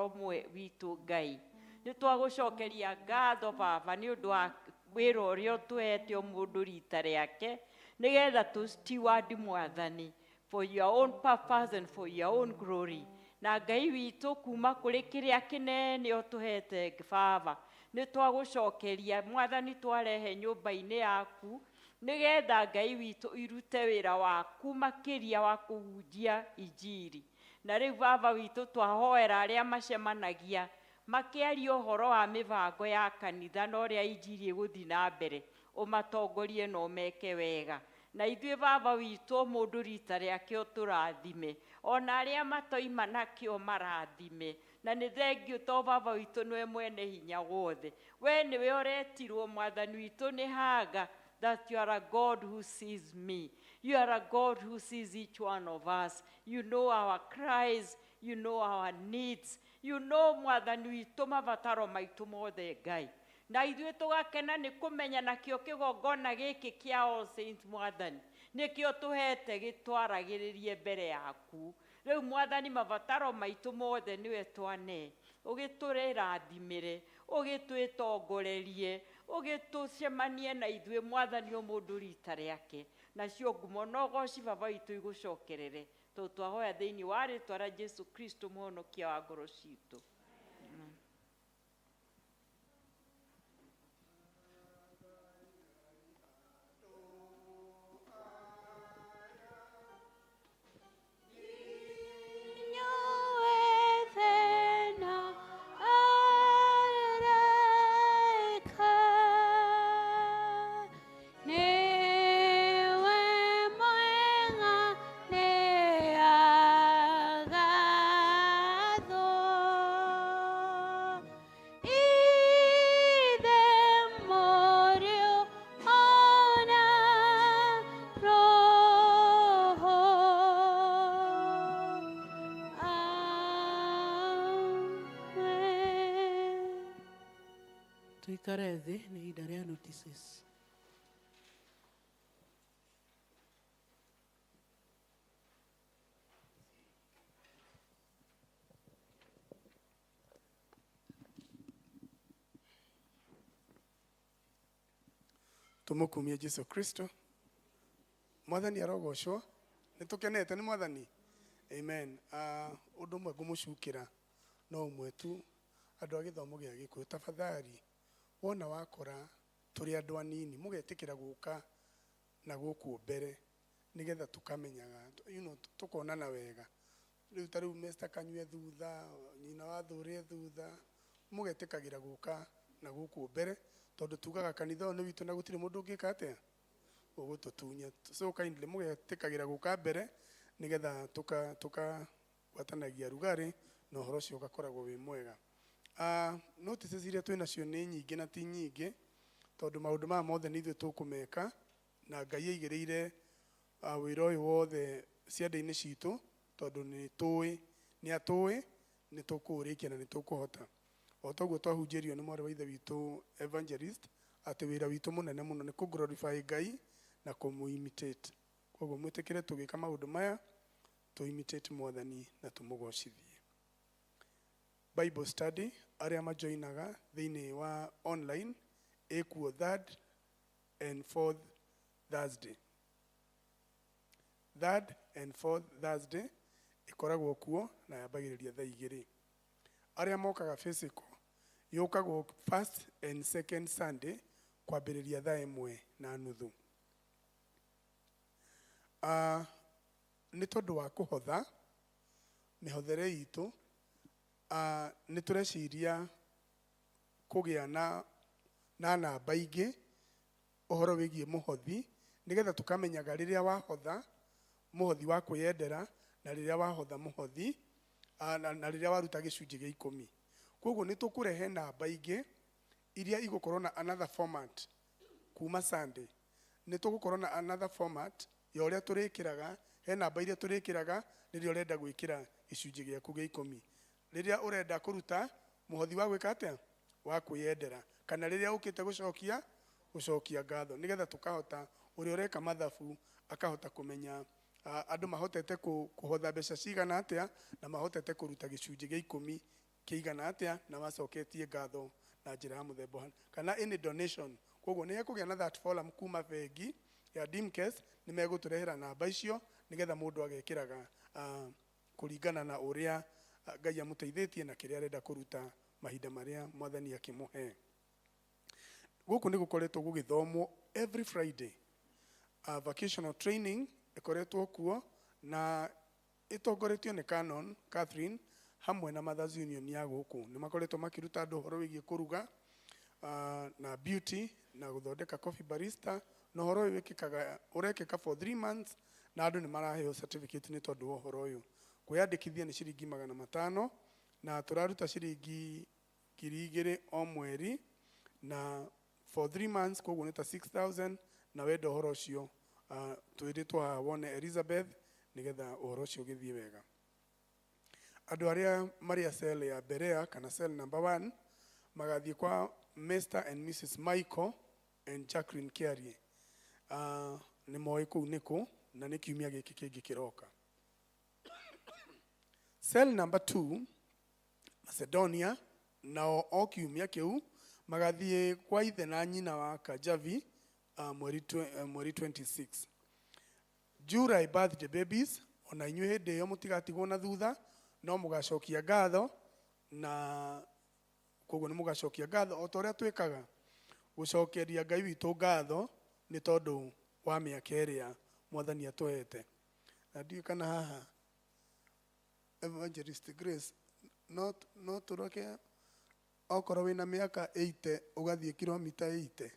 ũmwe witũ Ngai nĩ twagũcokeria ngatho baba nĩ ũndũ wa wĩra ũrĩa ũtũhete o mũndũ rita rĩake nĩgetha tũ-steward Mwathani for your own purpose and for your own glory na Ngai witũ kuma kũrĩ kĩrĩa kĩnene ũtũhete baba nĩ twagũcokeria Mwathani twarehe nyũmba-inĩ yaku nĩgetha Ngai witũ irute wĩra waku makĩria wa kũhunjia injiri na rĩu baba witũ twahoera arĩa macemanagia makĩaria ũhoro wa mĩbango ya kanitha na ũrĩa injiri ĩgũthiĩ na mbere ũmatongorie na ũmeke wega na ithuĩ baba witũ mũndũ rita rĩake ũtũrathime ona arĩa matoima nakĩo marathime na nĩ thengio to baba witũ nĩwe mwene hinya wothe we nĩwe ũretirwo Mwathani witũ nĩ Haga that you are a God who sees me. You are a God who sees each one of us. You know our cries. You know our needs. You know Mwathani witũ mabataro maitũ mothe Ngai. Na ithuĩ tũgakena nĩ kũmenya nakĩo kĩgongona gĩkĩ kĩa All Saints Mwathani nĩkĩo tũhete gĩtwaragĩrĩrie mbere yaku. Rĩu Mwathani mabataro maitũ mothe nĩwe twane. Ũgĩtũrathimĩre, ũgĩtwĩtongorerie, ũgĩtũcemanie na ithuĩ Mwathani o mũndũ rita rĩake. Nacio ngumo na ũgooci Baba witũ igũcokerere. Tondũ twahoya thĩinĩ wa rĩĩtwa rĩa Jesu Kristo mũhonokia wa ngoro citũ. Tuikare thĩ nĩ ihinda rĩa notices. Tumukumie Jesu Kristo. Mwathani arogocwo. Nĩtũkenete nĩ Mwathani. Amen. Ũndũ ũmwe ngũmũcukĩra no ũmwe tu. Andũ a gĩthomo gĩa Gĩkũyũ tafadhali wona wakora tũrĩ andũ anini mũgetĩkĩra gũka na gũkũ mbere nĩgetha tũkamenyaga tũkonana wega. Rĩu ta rĩu Mr. Kanyue thutha, nyina wa Thũrĩ thutha, mũgetĩkagĩra gũka na gũkũ mbere tondũ tugaga kanitha ũyũ nĩ witũ na gũtirĩ mũndũ ũngĩka atĩa ũgũtũtunya. So kindly mũgetĩkagĩra gũka mbere nĩgetha tũkagwatanagia rugarĩ na ũhoro ũcio ũgakoragwo wĩ mwega. Notices iria twĩ nacio nĩ nyingĩ na ti nyingĩ tondũ maũndũ maya mothe nĩ ithuĩ tũkũmeka na Ngai aigĩrĩire wĩra ũyũ wothe ciande-inĩ citũ tondũ nĩ atũĩ nĩ tũkũũrĩkia na nĩ tũkũhota. O toguo twahunjĩrio nĩ mwarĩ wa ithe witũ evangelist atĩ wĩra witũ mũnene mũno nĩ kũ-glorify Ngai na kũmũ-imitate. Koguo mwĩtĩkĩre tũgĩka maũndũ maya tũ-imitate Mwathani na tũmũgocithie. Bible study arĩa majoinaga thĩinĩ wa online ĩkuo 3rd and 4th Thursday. 3rd and 4th Thursday ĩkoragwo kuo na yambagĩrĩria thaa 2. Arĩa mokaga physical yũkagwo 1st and 2nd Sunday kwambĩrĩria thaa 1:30. Nĩ tondũ wa kũhotha mĩhothere itũ nĩ tũreciria kũgĩa na namba ingĩ ũhoro wĩgiĩ mũhothi nĩgetha tũkamenyaga rĩrĩa wahotha mũhothi wa kwĩyendera na rĩrĩa wahotha mũhothi na rĩrĩa waruta gĩcunjĩ gĩa 10. Koguo nĩ tũkũrehe namba ingĩ iria igũkorwo na another format kuma Sunday. Nĩ tũgũkorwo na another format ya ũrĩa tũrĩkĩraga. He namba iria tũrĩkĩraga rĩrĩa ũrenda gwĩkĩra gĩcunjĩ gĩaku gĩa 10. Rĩrĩa ũrenda kũruta mũhothi wa gwĩka atĩa wa kwĩyendera kana rĩrĩa ũkĩte gũcokia ngatho nĩgetha tũkahota ũrĩa ũreka mathabu akahota kũmenya andũ mahotete kũhotha mbeca cigana atĩa na mahotete kũruta gĩcunjĩ gĩa 10 kĩigana atĩa na macoketie ngatho na njĩra ya mũthemba kana any donation. Koguo nĩ hekũgĩa na that forum kuma bengi ya Dimcast nĩ megũtũrehera namba icio nĩgetha mũndũ agekĩraga kũringana na ũrĩa Ngai amũteithĩtie na kĩrĩa arenda kũruta mahinda marĩa Mwathani akĩmũhe. Gũkũ nĩ gũkoretwo gũgĩthomwo every Friday. Vocational training ĩkoretwo kuo na ĩtongoretio nĩ Canon Catherine hamwe na Mothers Union ya gũkũ. Nĩ makoretwo makĩruta andũ ũhoro wĩgiĩ kũruga na beauty na gũthondeka coffee barista na ũhoro ũyũ ũrekĩka for 3 months na andũ nĩ maraheo certificate nĩ tondũ wa ũhoro ũyũ. Kwĩyandĩkithia nĩ ciringi 500 na tũraruta ciringi 2,000 o mweri na for 3 months koguo nĩ ta 6,000 na wenda horo cio twĩrĩtwo haha wone Elizabeth nigetha ũhoro ũcio ũgĩthiĩ wega. Andũ arĩa marĩ a cell ya Berea kana cell number 1 magathiĩ kwa Mr. and Mrs. Michael and Jacqueline Kiarie. Nĩ moĩ kũu nĩkũ na nĩ kiumia gĩkĩ kĩngĩ kĩroka. Cell number 2 Macedonia, nao o kiumia kĩu magathiĩ kwa ithe na nyina wa Kajavi mweri 26. July birthday babies, ona inyuĩ hĩndĩ ĩyo mũtigatigwo na thutha, no mũgacokia ngatho, na koguo nĩ mũgacokia ngatho o ta ũrĩa twĩkaga gũcokeria Ngai witũ ngatho nĩ tondũ wa mĩaka ĩrĩa Mwathani atũhete. Na ndiũ kana haha Evangelist Grace no tũroke okorwo wĩna mĩaka 80 ũgathiĩ kilomita 80.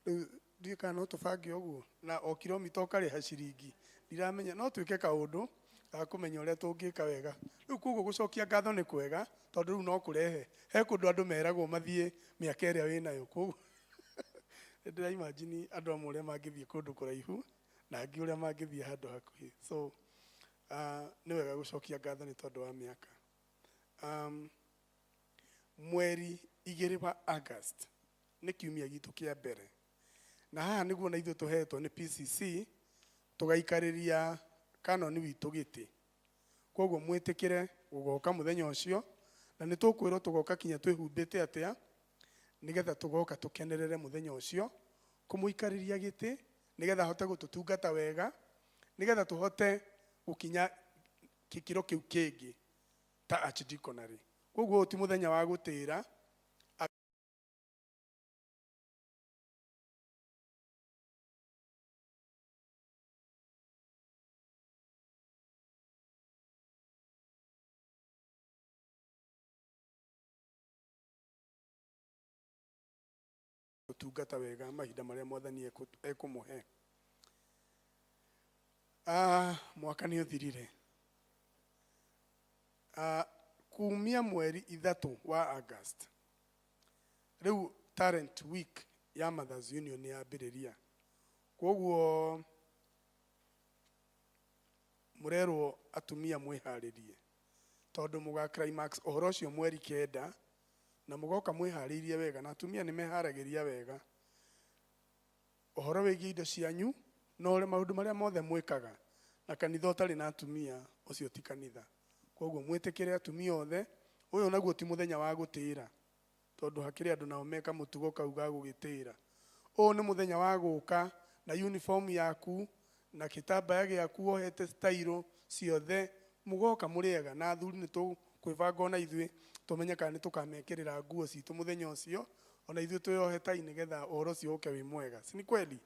Rĩu ndiũ kana no tũbange ũguo na o kilomita ũkarĩha ciringi. Ndiramenya no twĩke kaũndũ ga kũmenya ũrĩa tũngĩka wega. Rĩu koguo gũcokia ngatho nĩ kwega tondũ rĩu no kũrehe he kũndũ andũ meragwo mathiĩ mĩaka ĩrĩa wĩnayo. Koguo ndĩra imagine andũ amwe ũrĩa mangĩthiĩ kũndũ kũraihu na angĩ ũrĩa mangĩthiĩ handũ hakuhĩ. So nĩ wega gũcokia ngatho nĩ tondũ wa mĩaka. Mweri 2 wa August nĩ kiumia gitũ kĩa mbere, na haha nĩguo na ithuĩ tũhetwo nĩ PCC tũgaikarĩria kanoni witũ gĩtĩ. Koguo mwĩtĩkĩre gũgoka mũthenya ũcio, na nĩ tũkwĩrwo tũgoka kinya twĩhumbĩte atĩa nigetha tũgoka tũkenerere mũthenya ũcio kũmũikarĩria gĩtĩ nigetha ahote gũtũtungata wega, nigetha tũhote gũkinya gĩkĩro kĩu kĩngĩ ta archdeaconry. Koguo ti mũthenya wa gũtĩra gũtungata wega mahinda marĩa Mwathani ekũmũhe. Mwaka nĩ ũthirire. Kumia mweri 3 wa August rĩu Talent Week ya Mothers Union nĩ yambĩrĩria. Koguo mũrerwo atumia mwĩharĩrie tondũ mũga climax ũhoro ũcio mweri 9 na mũgoka mwĩharĩirie wega, na atumia nĩ meharagĩria wega ũhoro wĩgiĩ indo cianyu na ũrĩa maũndũ marĩa mothe mwĩkaga, na kanitha ũtarĩ na atumia ũcio ti kanitha. Koguo mwĩtĩkĩre atumia othe, ũyũ naguo ti mũthenya wa gũtĩĩra tondũ hakĩrĩ andũ nao meka mũtugo kau ga gũgĩtĩĩra. Ũyũ nĩ mũthenya wa gũka na uniform yaku na gĩtambaya gĩaku wohete style ciothe, mũgoka mũrĩega, na athuri nĩ tũkwĩbanga na ithuĩ tũmenye kana nĩ tũkamekĩrĩra nguo citũ mũthenya ũcio, ona ithuĩ twĩyohe tai nĩgetha ũhoro ũcio ũke wĩ mwega. Si ni kweli?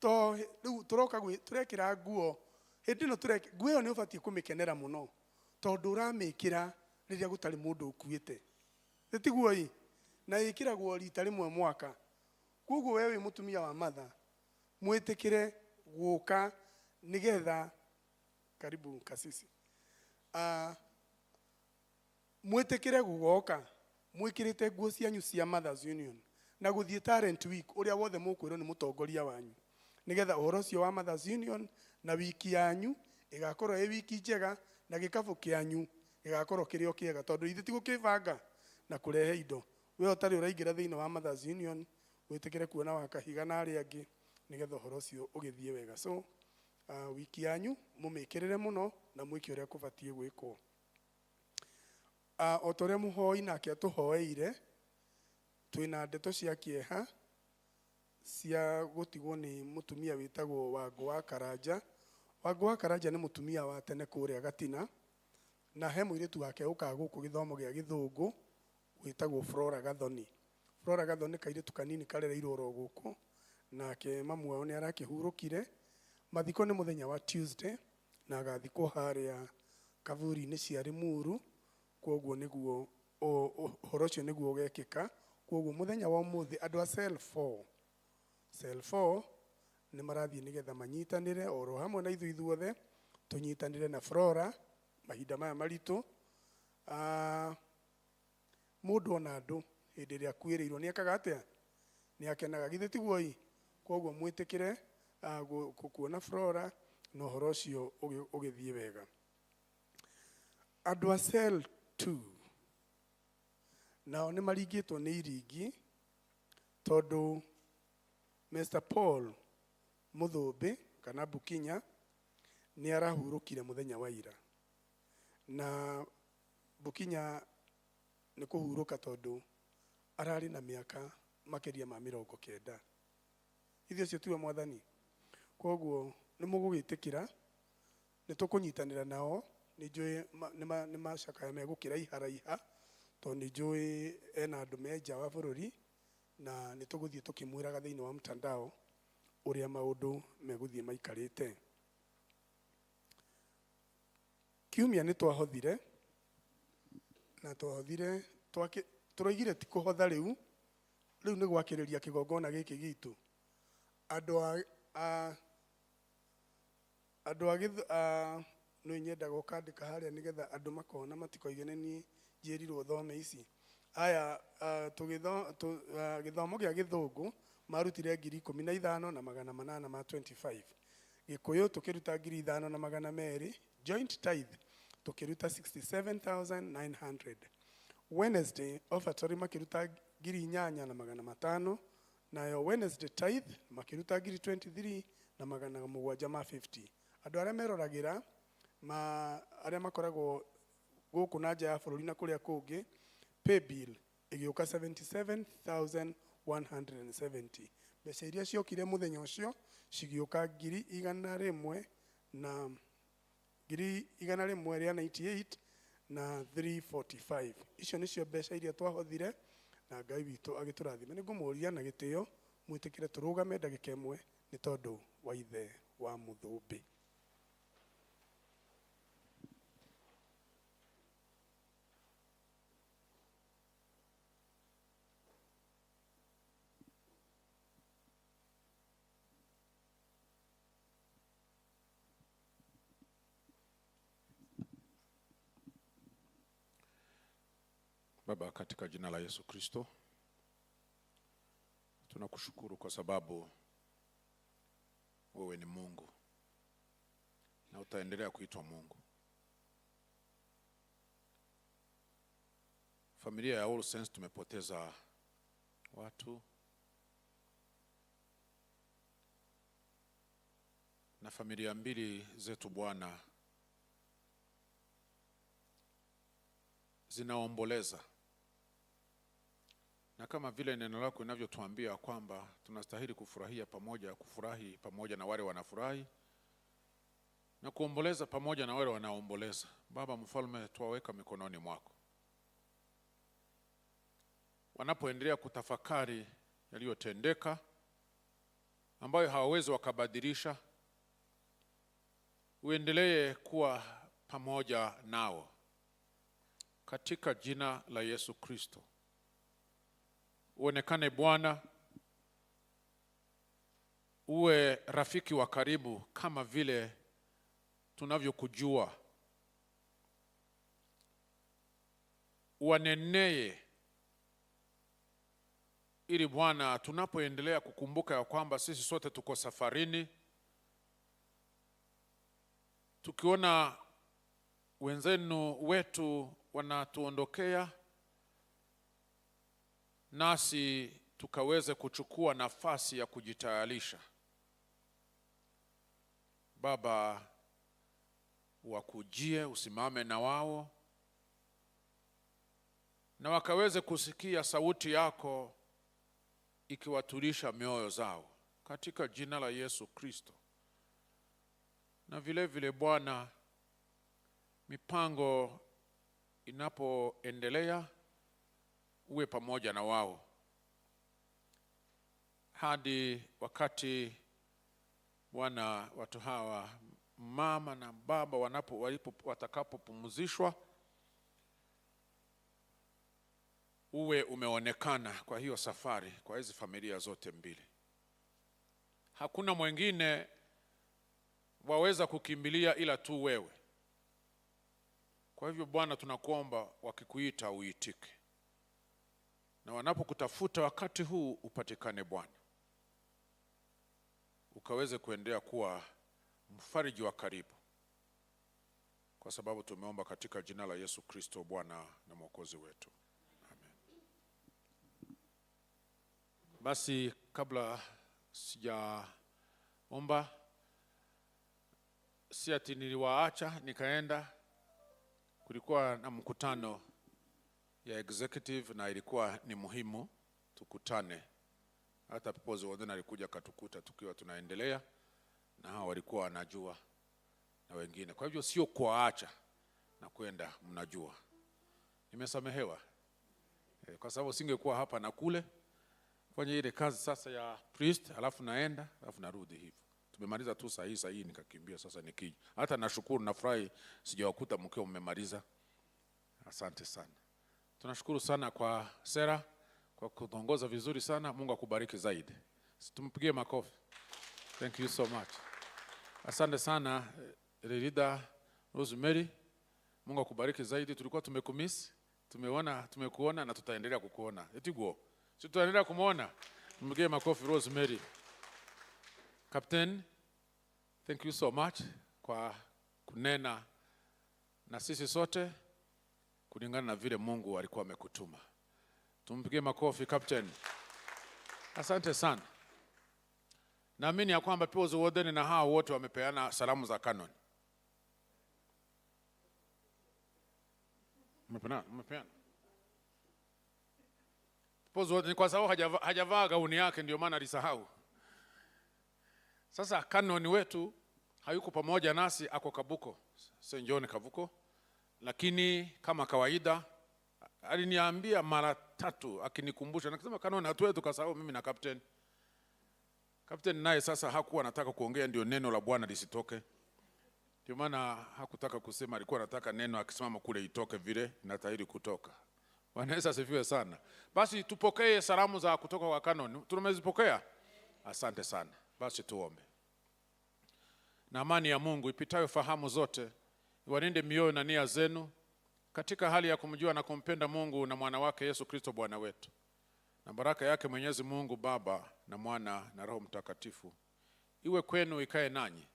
To rĩu tũroka tũrekĩra nguo hĩndĩ ĩno nguo ĩyo nĩ ũbatiĩ kũmĩkenera mũno tondũ ũramĩkĩra rĩrĩa gũtarĩ mũndũ ũkuĩte. Tiguo na ĩkĩragwo rita rĩmwe mwaka. Koguo wewe wĩ mũtumia wa matha mwĩtĩkĩre gũka nigetha karibu kasisi. Mwĩtĩkĩre gũgoka mwĩkĩrĩte nguo cianyu cia Mothers Union na gũthiĩ Talent Week ũrĩa wothe mũkwĩrwo nĩ mũtongoria wanyu, nigetha ũhoro ũcio wa Mothers Union na wiki yanyu ĩgakorwo ĩ wiki njega na gĩkabũ kĩanyu gĩgakorwo kĩrĩ o kĩega, tondũ ithe ti gũkĩbanga na kũrehe indo. We ũtarĩ ũraingĩra thĩinĩ wa Mothers Union wĩtĩkĩre kuona wa kahiga na arĩa angĩ nigetha ũhoro ũcio ũgĩthiĩ wega. So wiki yanyu mũmĩkĩrĩre mũno na mwĩke ũrĩa kũbatiĩ gwĩkwo. O torĩa mũhoi nake atũhoeire, twĩna ndeto cia kĩeha cia gũtigwo nĩ mũtumia wĩtagwo Wangũ wa Karanja. Wangũ wa Karanja nĩ mũtumia wa tene kũrĩa Gatina, na he mũirĩtu wake ũkaga gũkũ gĩthomo gĩa Gĩthũngũ wĩtagwo Flora Gathoni. Flora Gathoni kairĩtu kanini karereirwo oro gũkũ, nake mamu wao nĩ arakĩhurũkire. Mathiko nĩ mũthenya wa Tuesday na agathikwo harĩa kaburi-inĩ cia Limuru. Koguo nĩguo ũhoro ũcio nĩguo ũgekĩka. Koguo mũthenya wa ũmũthĩ andũ a cell 4 nĩ marathiĩ nĩgetha manyitanĩre oro hamwe na ithuothe tũnyitanĩre na Flora mahinda maya maritũ. Mũndũ ona andũ hĩndĩ ĩrĩa akuĩrĩirwo nĩ ekaga atĩa? Nĩ akenaga, githĩ tiguo? koguo mwitikire kuona Flora na horo cio ugithie wega. Andu a cell 2 nao ni maringitwo ni iringi tondu Mr. Paul Muthumbi kana Bukinya ni arahurukire muthenya wa ira, na Bukinya ni kuhuruka tondu arari na miaka makeria ma 90. Ithio cio tiwe mwathani, koguo ni mugugitikira ni tukunyitanira nao. Ni njui ni macakaya megukira iharaiha tondu ni njui ena andu menja wa bururi, na ni tuguthie tukimwiraga thiini wa mtandao uria maundu meguthie maikarite. Kiumia ni twahothire na twahothire turaigire ti kuhotha riu ni gwakiriria kigongona giki gitu. Andu a no nyenda gukandika haria nigetha andu makona matikoigene ni njirirwo thome ici. Aya githomo gia Githungu marutire 15,825. Gikuyu tukiruta 5,200. Joint tithe tukiruta 67,900. Wednesday offertory makiruta 8,500. Nayo Wednesday tithe makiruta 23,750. Andu aria meroragira aria makoragwo guku na nja ya bururi na kuria kungi, pay bill igiuka 77,170. Mbeca iria ciokire muthenya ucio cigiuka 100,100 na 100,198 na 345. Icio nicio mbeca iria twahothire, na Ngai witu agiturathima. Ningumuria na gitio mwitikire turugame ndagika imwe ni tondu wa ithe wa Muthumbi. Baba, katika jina la Yesu Kristo, tunakushukuru kwa sababu wewe ni Mungu na utaendelea kuitwa Mungu. Familia ya All Saints tumepoteza watu, na familia mbili zetu Bwana zinaomboleza. Na kama vile neno lako linavyotuambia kwamba tunastahili kufurahi pamoja na wale wanafurahi na kuomboleza pamoja na wale wanaomboleza. Baba Mfalme, tuwaweka mikononi mwako. Wanapoendelea kutafakari yaliyotendeka ambayo hawawezi wakabadilisha, uendelee kuwa pamoja nao katika jina la Yesu Kristo. Uonekane Bwana, uwe rafiki wa karibu kama vile tunavyokujua. Uwanenee ili Bwana tunapoendelea kukumbuka ya kwamba sisi sote tuko safarini, tukiona wenzenu wetu wanatuondokea, nasi tukaweze kuchukua nafasi ya kujitayarisha. Baba, wakujie, usimame na wao na wakaweze kusikia sauti yako ikiwatulisha mioyo zao katika jina la Yesu Kristo. Na vile vile Bwana, mipango inapoendelea uwe pamoja na wao hadi wakati Bwana watu hawa mama na baba watakapopumzishwa, uwe umeonekana kwa hiyo safari kwa hizi familia zote mbili. Hakuna mwingine waweza kukimbilia ila tu wewe. Kwa hivyo Bwana, tunakuomba wakikuita uitike, na wanapokutafuta wakati huu upatikane Bwana. ukaweze kuendelea kuwa mfariji wa karibu, kwa sababu tumeomba katika jina la Yesu Kristo Bwana na Mwokozi wetu. Amen. Basi kabla sijaomba, si ati niliwaacha nikaenda. Kulikuwa na mkutano ya executive na ilikuwa ni muhimu tukutane. Hata People's Ward alikuja katukuta tukiwa tunaendelea, na hao walikuwa wanajua na wengine. Kwa hivyo sio kuacha na kwenda, mnajua. Nimesamehewa. Kwa sababu singekuwa hapa na kule kufanya ile kazi sasa ya priest, alafu naenda, alafu narudi hivyo. Tumemaliza tu saa hii nikakimbia sasa nikija. Hata nashukuru na furahi sijawakuta mkeo mmemaliza. Asante sana. Tunashukuru sana kwa Sera kwa kutongoza vizuri sana. Mungu akubariki zaidi. Tumpigie makofi. Thank you so much. Asante sana Rida Rosemary. Mungu akubariki zaidi. Tulikuwa tumekumiss. Tumekuona na tutaendelea kukuona. Etiguo. Tutaendelea kumuona. Tumpigie makofi Rosemary. Captain, thank you so much kwa kunena na sisi sote kulingana na vile Mungu alikuwa amekutuma. Tumpigie makofi Captain. Asante sana. Naamini ya kwamba People's Ward na hao wote wamepeana salamu za canon. Mmepeana? People's Ward ni kwa sababu hajavaa gauni yake ndio maana alisahau. Sasa canon wetu hayuko pamoja nasi, ako Kabuko, St. John Kabuko, lakini kama kawaida aliniambia mara 3 akinikumbusha, na kusema canon hatuwe tukasahau mimi na captain. Captain naye sasa hakuwa anataka kuongea ndio neno la Bwana lisitoke. Ndio maana hakutaka kusema, alikuwa anataka neno akisimama kule itoke vile inastahili kutoka. Bwana Yesu asifiwe sana. Basi tupokee salamu za kutoka kwa canon. Tumezipokea? Asante sana. Basi tuombe. Na amani ya Mungu ipitayo fahamu zote iwalinde mioyo na nia zenu katika hali ya kumjua na kumpenda Mungu na mwana wake Yesu Kristo Bwana wetu. Na baraka yake Mwenyezi Mungu Baba na Mwana na Roho Mtakatifu iwe kwenu, ikae nanyi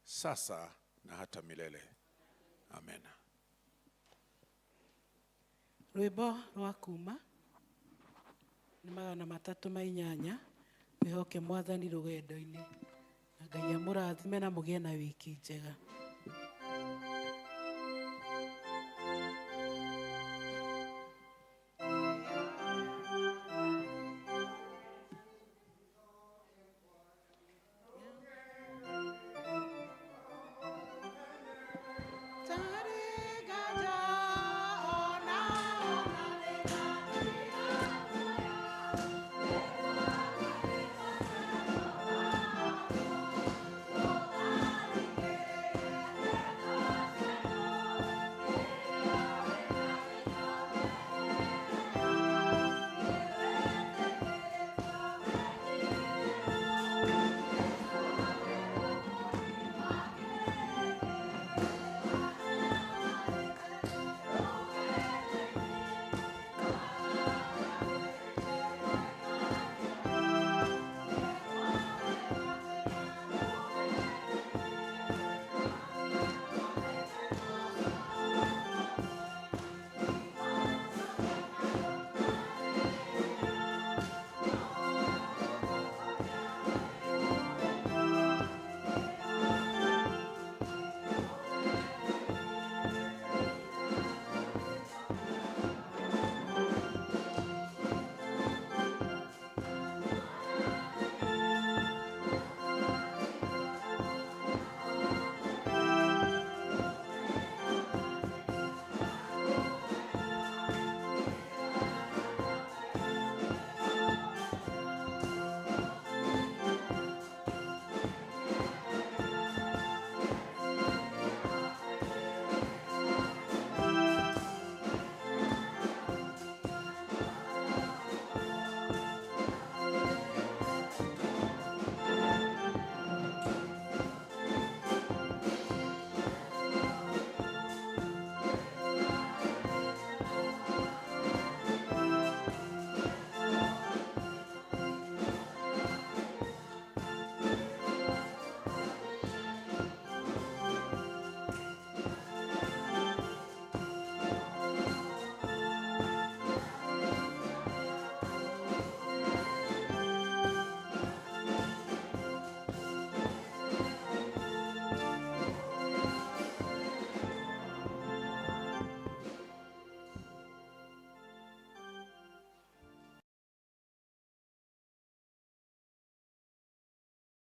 sasa na hata milele. Amen. Rwimbo rwa kuma ni 308 wihoke Mwathani rugendo-ini, na Ngai amũrathime na mũgĩe na wiki njega.